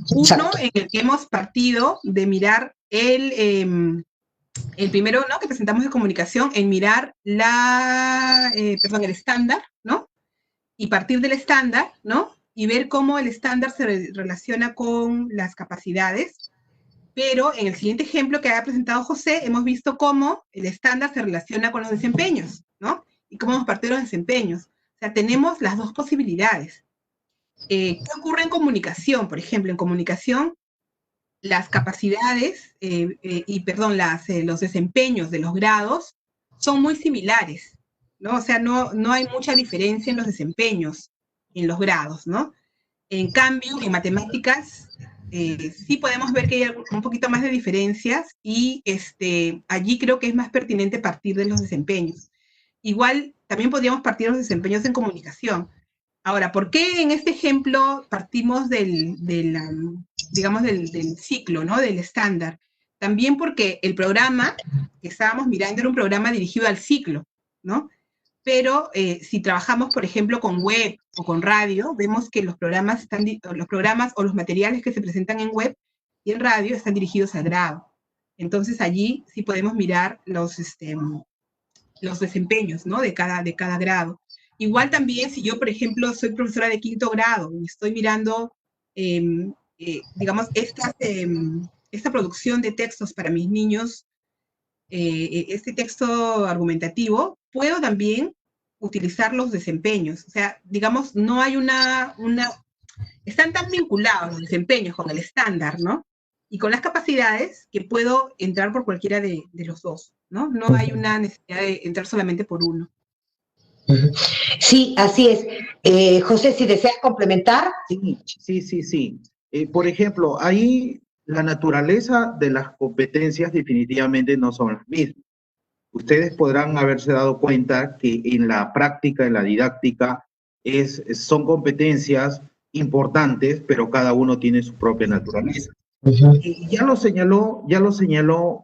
Uno en el que hemos partido de mirar el primero, ¿no? Que presentamos de comunicación, en mirar el estándar, ¿no? Y partir del estándar, ¿no? Y ver cómo el estándar se relaciona con las capacidades. Pero en el siguiente ejemplo que ha presentado José, hemos visto cómo el estándar se relaciona con los desempeños, ¿no? Y cómo hemos partido los desempeños. O sea, tenemos las dos posibilidades. ¿Qué ocurre en comunicación? Por ejemplo, en comunicación, las capacidades los desempeños de los grados son muy similares, ¿no? O sea, no hay mucha diferencia en los desempeños en los grados, ¿no? En cambio, en matemáticas sí podemos ver que hay un poquito más de diferencias y allí creo que es más pertinente partir de los desempeños. Igual, también podríamos partir de los desempeños en comunicación. Ahora, ¿por qué en este ejemplo partimos del ciclo, ¿no? Del estándar? También porque el programa que estábamos mirando era un programa dirigido al ciclo, ¿no? Pero si trabajamos, por ejemplo, con web o con radio, vemos que los programas o los materiales que se presentan en web y en radio están dirigidos al grado. Entonces, allí sí podemos mirar los desempeños, ¿no? de cada grado. Igual también, si yo, por ejemplo, soy profesora de 5º grado y estoy mirando, digamos, esta producción de textos para mis niños, este texto argumentativo, puedo también utilizar los desempeños. O sea, digamos, no hay están tan vinculados los desempeños con el estándar, ¿no? Y con las capacidades que puedo entrar por cualquiera de los dos, ¿no? No hay una necesidad de entrar solamente por uno. Sí, así es. José, si deseas complementar. Sí. Por ejemplo, ahí la naturaleza de las competencias definitivamente no son las mismas. Ustedes podrán haberse dado cuenta que en la práctica, en la didáctica, son competencias importantes, pero cada uno tiene su propia naturaleza. Y ya lo señaló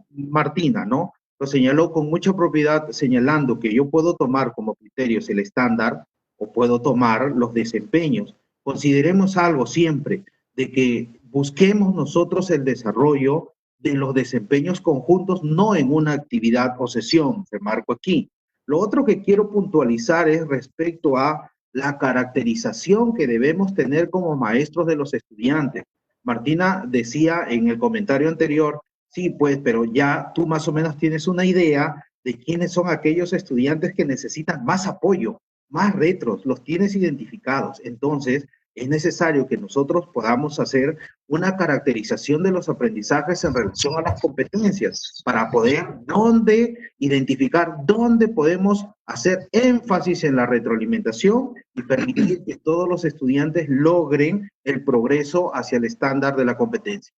Martina, ¿no? Lo señaló con mucha propiedad, señalando que yo puedo tomar como criterios el estándar o puedo tomar los desempeños. Consideremos algo siempre, de que busquemos nosotros el desarrollo de los desempeños conjuntos, no en una actividad o sesión, remarco aquí. Lo otro que quiero puntualizar es respecto a la caracterización que debemos tener como maestros de los estudiantes. Martina decía en el comentario anterior, sí, pues, pero ya tú más o menos tienes una idea de quiénes son aquellos estudiantes que necesitan más apoyo, más retros, los tienes identificados. Entonces, es necesario que nosotros podamos hacer una caracterización de los aprendizajes en relación a las competencias para poder identificar dónde podemos hacer énfasis en la retroalimentación y permitir que todos los estudiantes logren el progreso hacia el estándar de la competencia.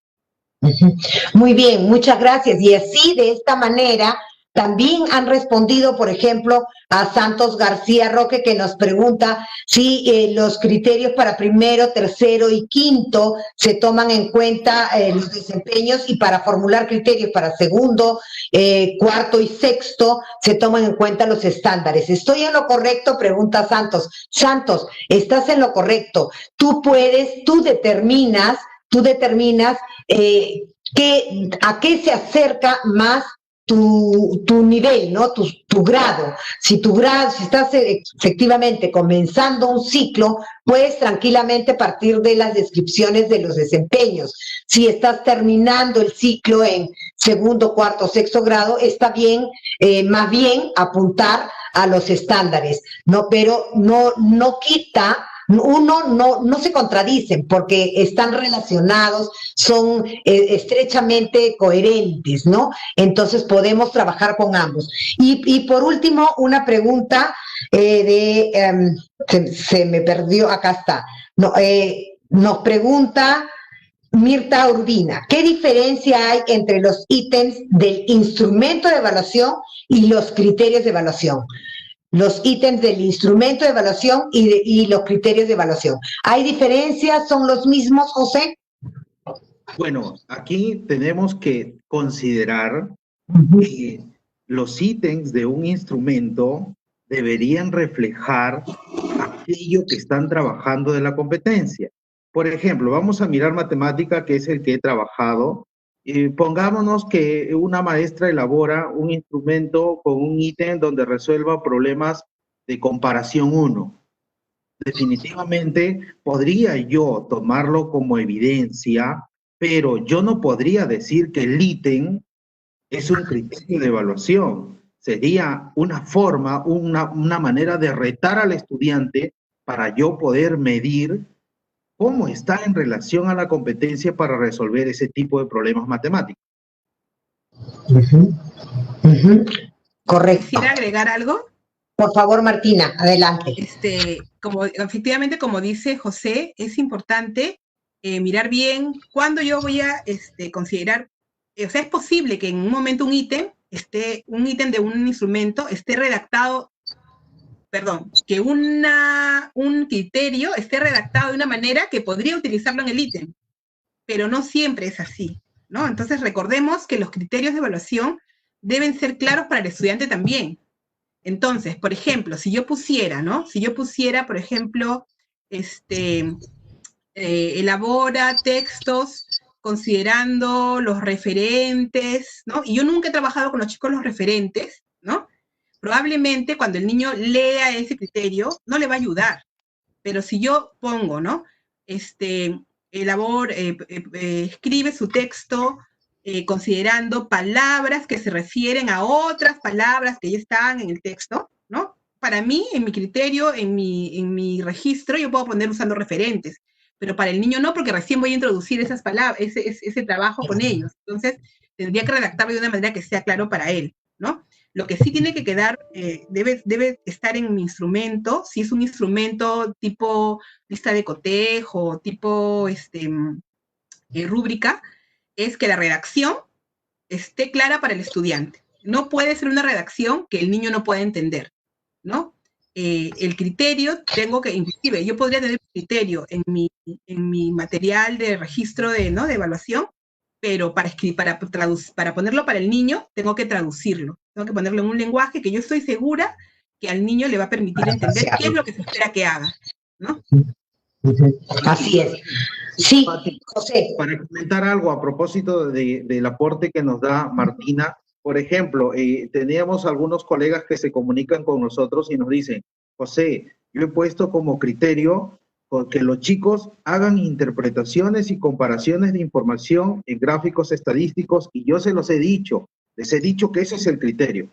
Muy bien, muchas gracias. Y así, de esta manera, también han respondido, por ejemplo, a Santos García Roque, que nos pregunta si los criterios para primero, tercero y quinto se toman en cuenta los desempeños, y para formular criterios para segundo, cuarto y sexto se toman en cuenta los estándares. ¿Estoy en lo correcto?, pregunta Santos. Santos, estás en lo correcto. Tú determinas a qué se acerca más tu nivel, ¿no? Tu grado. Si estás efectivamente comenzando un ciclo, puedes tranquilamente partir de las descripciones de los desempeños. Si estás terminando el ciclo en segundo, cuarto, sexto grado, está bien, más bien apuntar a los estándares, ¿no? Pero no quita. No se contradicen, porque están relacionados, son estrechamente coherentes, ¿no? Entonces podemos trabajar con ambos. Y por último, una pregunta se me perdió, acá está. Nos pregunta Mirta Urbina, ¿qué diferencia hay entre los ítems del instrumento de evaluación y los criterios de evaluación? Los ítems del instrumento de evaluación y los criterios de evaluación. ¿Hay diferencias? ¿Son los mismos, José? Bueno, aquí tenemos que considerar que los ítems de un instrumento deberían reflejar aquello que están trabajando de la competencia. Por ejemplo, vamos a mirar matemática, que es el que he trabajado. Pongámonos que una maestra elabora un instrumento con un ítem donde resuelva problemas de comparación 1. Definitivamente podría yo tomarlo como evidencia, pero yo no podría decir que el ítem es un criterio de evaluación. Sería una forma, una manera de retar al estudiante para yo poder medir cómo está en relación a la competencia para resolver ese tipo de problemas matemáticos. Correcto. ¿Quisiera agregar algo? Por favor, Martina, adelante. Efectivamente, como dice José, es importante mirar bien cuándo yo voy a considerar, o sea, es posible que en un momento un ítem de un instrumento esté redactado, que un criterio esté redactado de una manera que podría utilizarlo en el ítem, pero no siempre es así, ¿no? Entonces recordemos que los criterios de evaluación deben ser claros para el estudiante también. Entonces, por ejemplo, si yo pusiera, por ejemplo, elabora textos considerando los referentes, ¿no? Y yo nunca he trabajado con los chicos los referentes, ¿no? Probablemente cuando el niño lea ese criterio, no le va a ayudar. Pero si yo pongo, ¿no? Escribe su texto considerando palabras que se refieren a otras palabras que ya están en el texto, ¿no? Para mí, en mi criterio, en mi registro, yo puedo poner usando referentes, pero para el niño no, porque recién voy a introducir esas palabras, ese trabajo con ellos. Entonces, tendría que redactarlo de una manera que sea claro para él, ¿no? Lo que sí tiene que quedar, debe estar en mi instrumento, si es un instrumento tipo lista de cotejo, tipo rúbrica, es que la redacción esté clara para el estudiante. No puede ser una redacción que el niño no pueda entender, ¿no? El criterio, inclusive, yo podría tener criterio en mi material de registro ¿no? de evaluación, pero para ponerlo para el niño, tengo que traducirlo. Tengo que ponerlo en un lenguaje que yo estoy segura que al niño le va a permitir entender qué es lo que se espera que haga, ¿no? Así es. Sí, José. Para comentar algo a propósito del aporte que nos da Martina, por ejemplo, teníamos algunos colegas que se comunican con nosotros y nos dicen, José, yo he puesto como criterio que los chicos hagan interpretaciones y comparaciones de información en gráficos estadísticos y yo se los he dicho, les he dicho que ese es el criterio.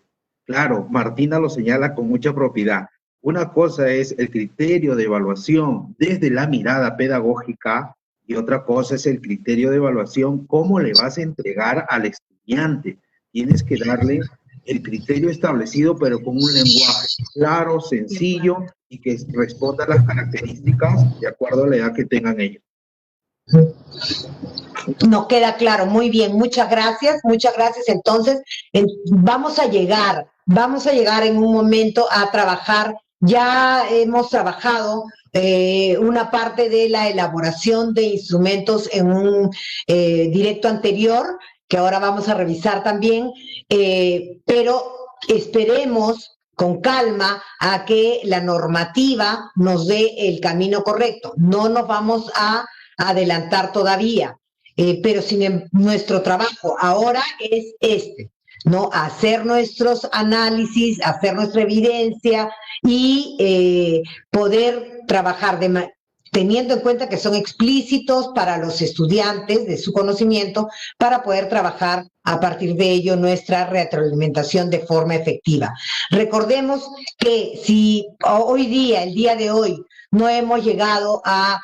Claro, Martina lo señala con mucha propiedad. Una cosa es el criterio de evaluación desde la mirada pedagógica y otra cosa es el criterio de evaluación, cómo le vas a entregar al estudiante. Tienes que darle el criterio establecido, pero con un lenguaje claro, sencillo y que responda a las características de acuerdo a la edad que tengan ellos. Nos queda claro, muy bien, muchas gracias. Entonces, vamos a llegar en un momento a trabajar. Ya hemos trabajado una parte de la elaboración de instrumentos en un directo anterior, que ahora vamos a revisar también, pero esperemos con calma a que la normativa nos dé el camino correcto. No nos vamos a adelantar todavía, pero nuestro trabajo ahora es ¿no? Hacer nuestros análisis, hacer nuestra evidencia y poder trabajar teniendo en cuenta que son explícitos para los estudiantes de su conocimiento, para poder trabajar a partir de ello nuestra retroalimentación de forma efectiva. Recordemos que si hoy día, el día de hoy, no hemos llegado a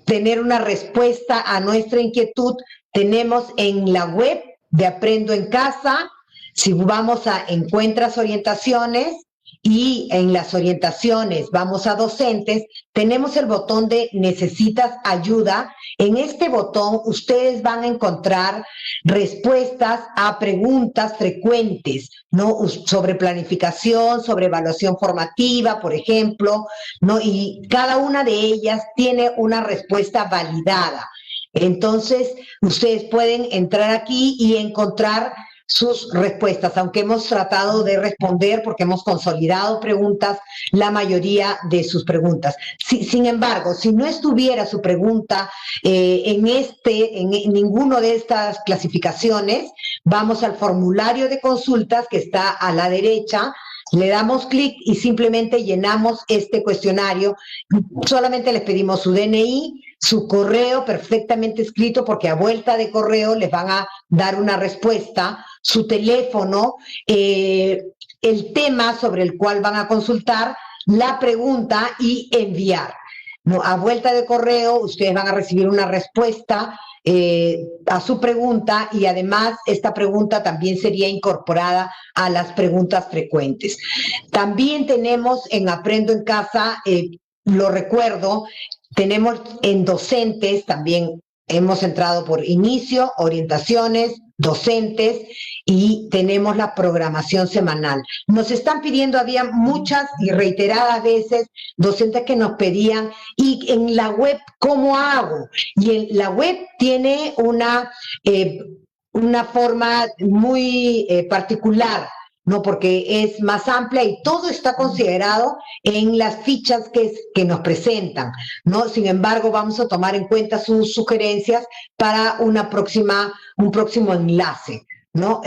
tener una respuesta a nuestra inquietud, tenemos en la web de Aprendo en Casa, si vamos a Encuentras Orientaciones y en las orientaciones vamos a docentes, tenemos el botón de Necesitas ayuda. En este botón ustedes van a encontrar respuestas a preguntas frecuentes, ¿no? Sobre planificación, sobre evaluación formativa, por ejemplo, ¿no? Y cada una de ellas tiene una respuesta validada. Entonces, ustedes pueden entrar aquí y encontrar sus respuestas, aunque hemos tratado de responder porque hemos consolidado preguntas, la mayoría de sus preguntas. Sin embargo, si no estuviera su pregunta en ninguno de estas clasificaciones, vamos al formulario de consultas que está a la derecha, le damos clic y simplemente llenamos este cuestionario. Solamente les pedimos su DNI, su correo perfectamente escrito, porque a vuelta de correo les van a dar una respuesta, su teléfono, el tema sobre el cual van a consultar, la pregunta y enviar. No, a vuelta de correo ustedes van a recibir una respuesta a su pregunta y además esta pregunta también sería incorporada a las preguntas frecuentes. También tenemos en Aprendo en Casa, lo recuerdo, tenemos en docentes también, hemos entrado por inicio, orientaciones, docentes y tenemos la programación semanal. Nos están pidiendo, había muchas y reiteradas veces docentes que nos pedían, y en la web, ¿cómo hago? Y en la web tiene una forma muy particular, ¿no? Porque es más amplia y todo está considerado en las fichas que nos presentan, ¿no? Sin embargo, vamos a tomar en cuenta sus sugerencias para un próximo enlace, ¿no?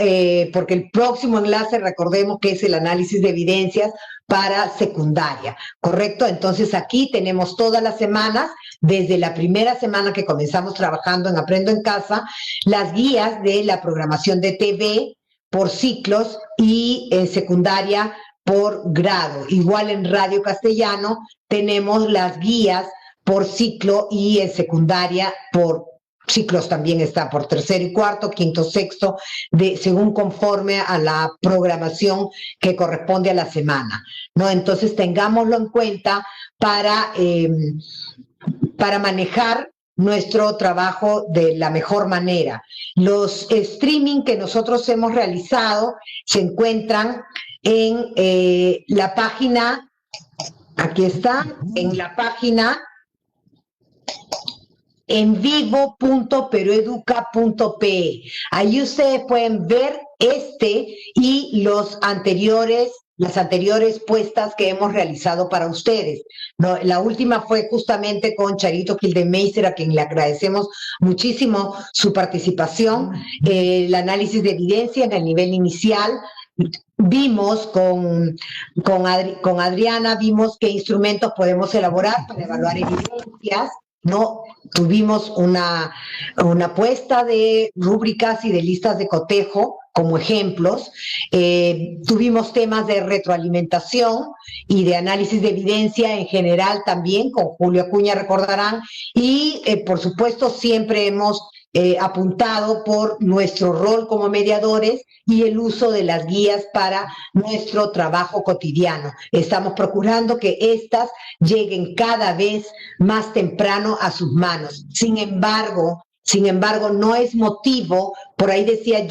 Porque el próximo enlace, recordemos que es el análisis de evidencias para secundaria, ¿correcto? Entonces aquí tenemos todas las semanas, desde la primera semana que comenzamos trabajando en Aprendo en Casa, las guías de la programación de TV por ciclos y en secundaria por grado. Igual en Radio Castellano tenemos las guías por ciclo y en secundaria por ciclos también está por tercero y cuarto, quinto, sexto, según conforme a la programación que corresponde a la semana, ¿no? Entonces tengámoslo en cuenta para manejar nuestro trabajo de la mejor manera. Los streaming que nosotros hemos realizado se encuentran en la página, aquí está, en la página envivo.perueduca.pe. Ahí ustedes pueden ver y las anteriores puestas que hemos realizado para ustedes. No, la última fue justamente con Charito Kildemeister, a quien le agradecemos muchísimo su participación, el análisis de evidencia en el nivel inicial. Vimos con Adriana, vimos qué instrumentos podemos elaborar para evaluar evidencias, ¿no? Tuvimos una puesta de rúbricas y de listas de cotejo como ejemplos. Tuvimos temas de retroalimentación y de análisis de evidencia en general también, con Julio Acuña, recordarán, y por supuesto siempre hemos apuntado por nuestro rol como mediadores y el uso de las guías para nuestro trabajo cotidiano. Estamos procurando que éstas lleguen cada vez más temprano a sus manos. Sin embargo, no es motivo, por ahí decía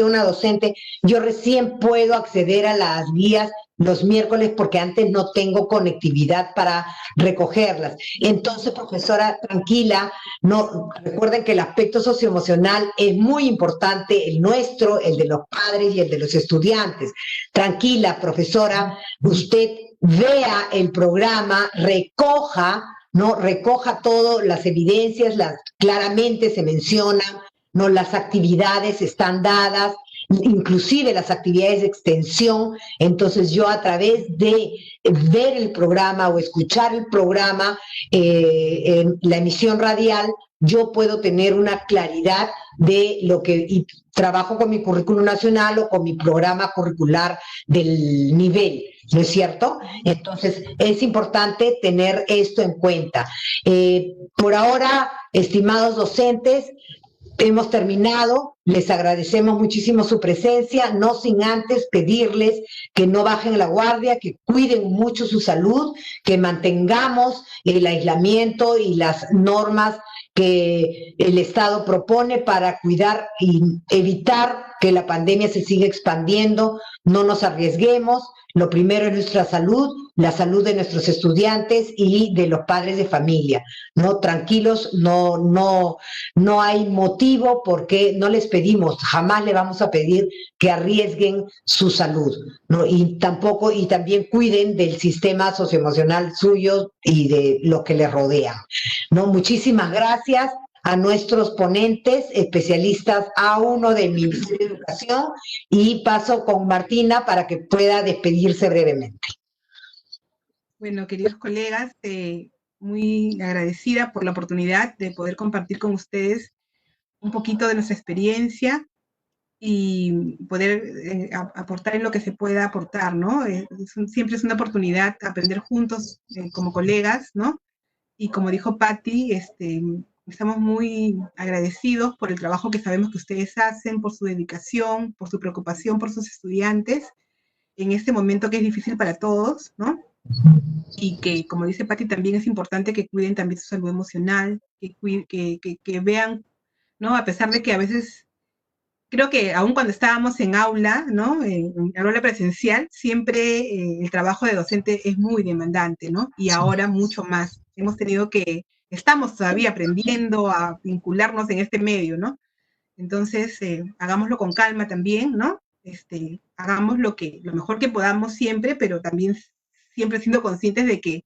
una docente, yo recién puedo acceder a las guías los miércoles porque antes no tengo conectividad para recogerlas. Entonces, profesora, tranquila, no, recuerden que el aspecto socioemocional es muy importante, el nuestro, el de los padres y el de los estudiantes. Tranquila, profesora, usted vea el programa, recoja todas las evidencias, claramente se mencionan, ¿no? Las actividades están dadas, inclusive las actividades de extensión. Entonces yo, a través de ver el programa o escuchar el programa en la emisión radial, yo puedo tener una claridad de lo que, y trabajo con mi currículum nacional o con mi programa curricular del nivel, ¿no es cierto? Entonces, es importante tener esto en cuenta. Por ahora, estimados docentes, hemos terminado. Les agradecemos muchísimo su presencia, no sin antes pedirles que no bajen la guardia, que cuiden mucho su salud, que mantengamos el aislamiento y las normas que el Estado propone para cuidar y evitar que la pandemia se siga expandiendo. No nos arriesguemos. Lo primero es nuestra salud, la salud de nuestros estudiantes y de los padres de familia, ¿no? Tranquilos, no hay motivo, porque no les pedimos, jamás le vamos a pedir que arriesguen su salud, ¿no? Y también cuiden del sistema socioemocional suyo y de lo que les rodea, ¿no? Muchísimas gracias a nuestros ponentes, especialistas A1 del Ministerio de Educación, y paso con Martina para que pueda despedirse brevemente. Bueno, queridos colegas, muy agradecida por la oportunidad de poder compartir con ustedes un poquito de nuestra experiencia y poder aportar en lo que se pueda aportar, ¿no? Siempre es una oportunidad aprender juntos como colegas, ¿no? Y como dijo Patti, estamos muy agradecidos por el trabajo que sabemos que ustedes hacen, por su dedicación, por su preocupación por sus estudiantes, en este momento que es difícil para todos, ¿no? Y que, como dice Patti, también es importante que cuiden también su salud emocional, que vean, ¿no? A pesar de que a veces, creo que aún cuando estábamos en aula, ¿no? En aula presencial, siempre el trabajo de docente es muy demandante, ¿no? Y ahora mucho más. Estamos todavía aprendiendo a vincularnos en este medio, ¿no? Entonces, hagámoslo con calma también, ¿no? Hagamos lo mejor que podamos siempre, pero también siempre siendo conscientes de que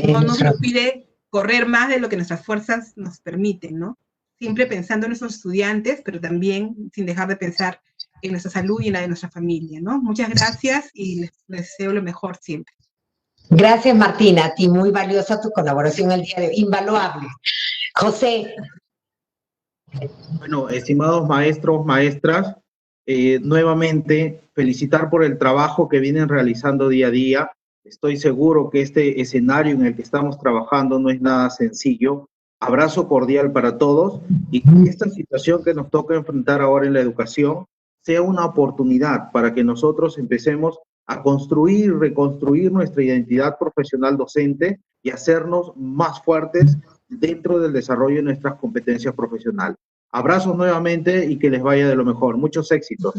no nos pide correr más de lo que nuestras fuerzas nos permiten, ¿no? Siempre pensando en nuestros estudiantes, pero también sin dejar de pensar en nuestra salud y en la de nuestra familia, ¿no? Muchas gracias y les deseo lo mejor siempre. Gracias, Martina, a ti, muy valiosa tu colaboración el día de hoy, invaluable. José. Bueno, estimados maestros, maestras, nuevamente felicitar por el trabajo que vienen realizando día a día. Estoy seguro que este escenario en el que estamos trabajando no es nada sencillo. Abrazo cordial para todos, y que esta situación que nos toca enfrentar ahora en la educación sea una oportunidad para que nosotros empecemos a construir, reconstruir nuestra identidad profesional docente y hacernos más fuertes dentro del desarrollo de nuestras competencias profesionales. Abrazos nuevamente y que les vaya de lo mejor. Muchos éxitos.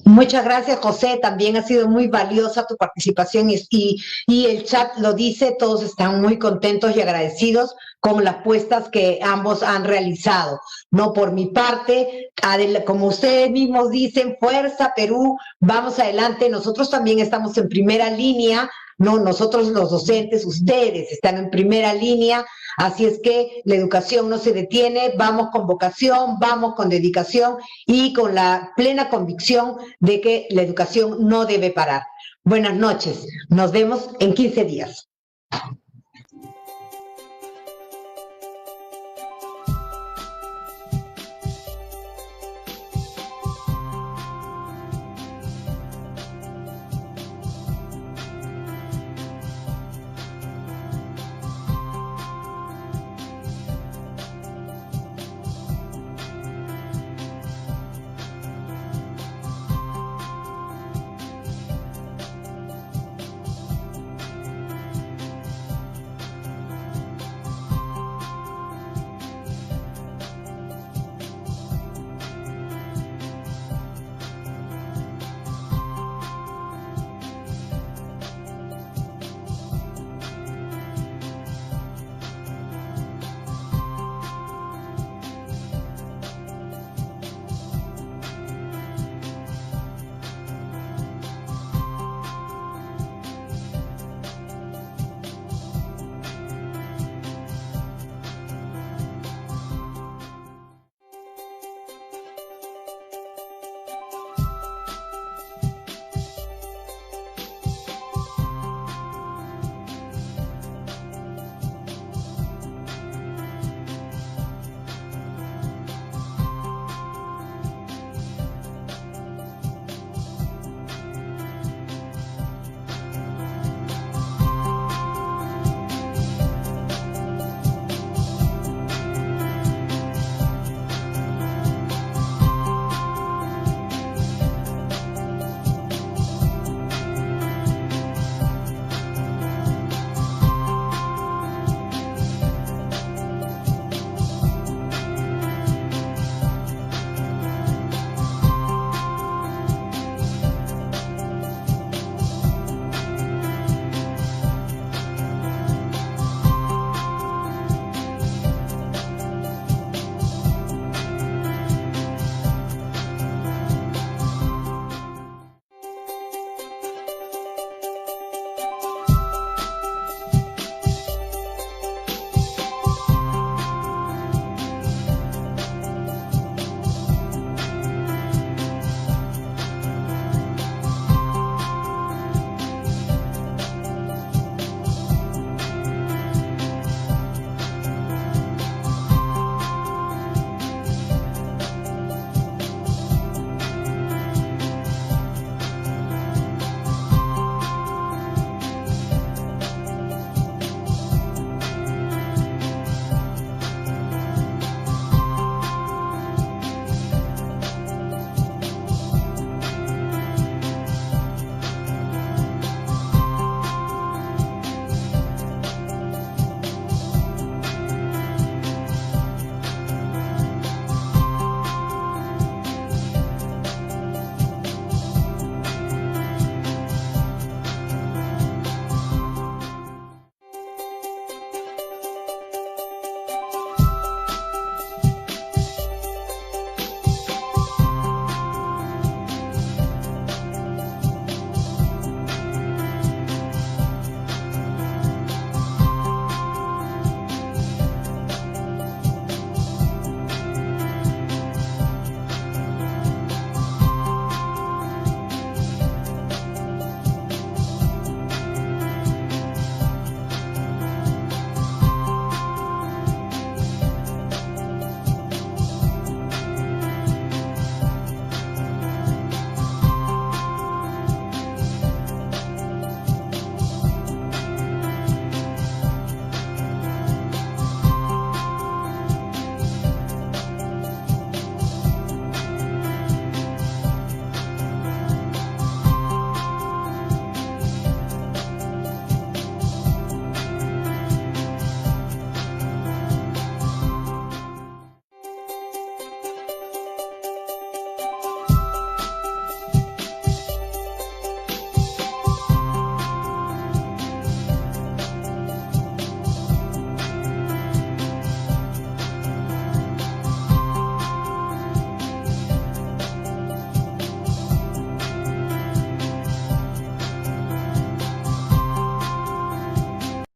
Muchas gracias, José. También ha sido muy valiosa tu participación y el chat lo dice, todos están muy contentos y agradecidos con las puestas que ambos han realizado. No, por mi parte, como ustedes mismos dicen, fuerza Perú, vamos adelante. Nosotros también estamos en primera línea, no, nosotros los docentes, ustedes están en primera línea. Así es que la educación no se detiene, vamos con vocación, vamos con dedicación y con la plena convicción de que la educación no debe parar. Buenas noches, nos vemos en 15 días.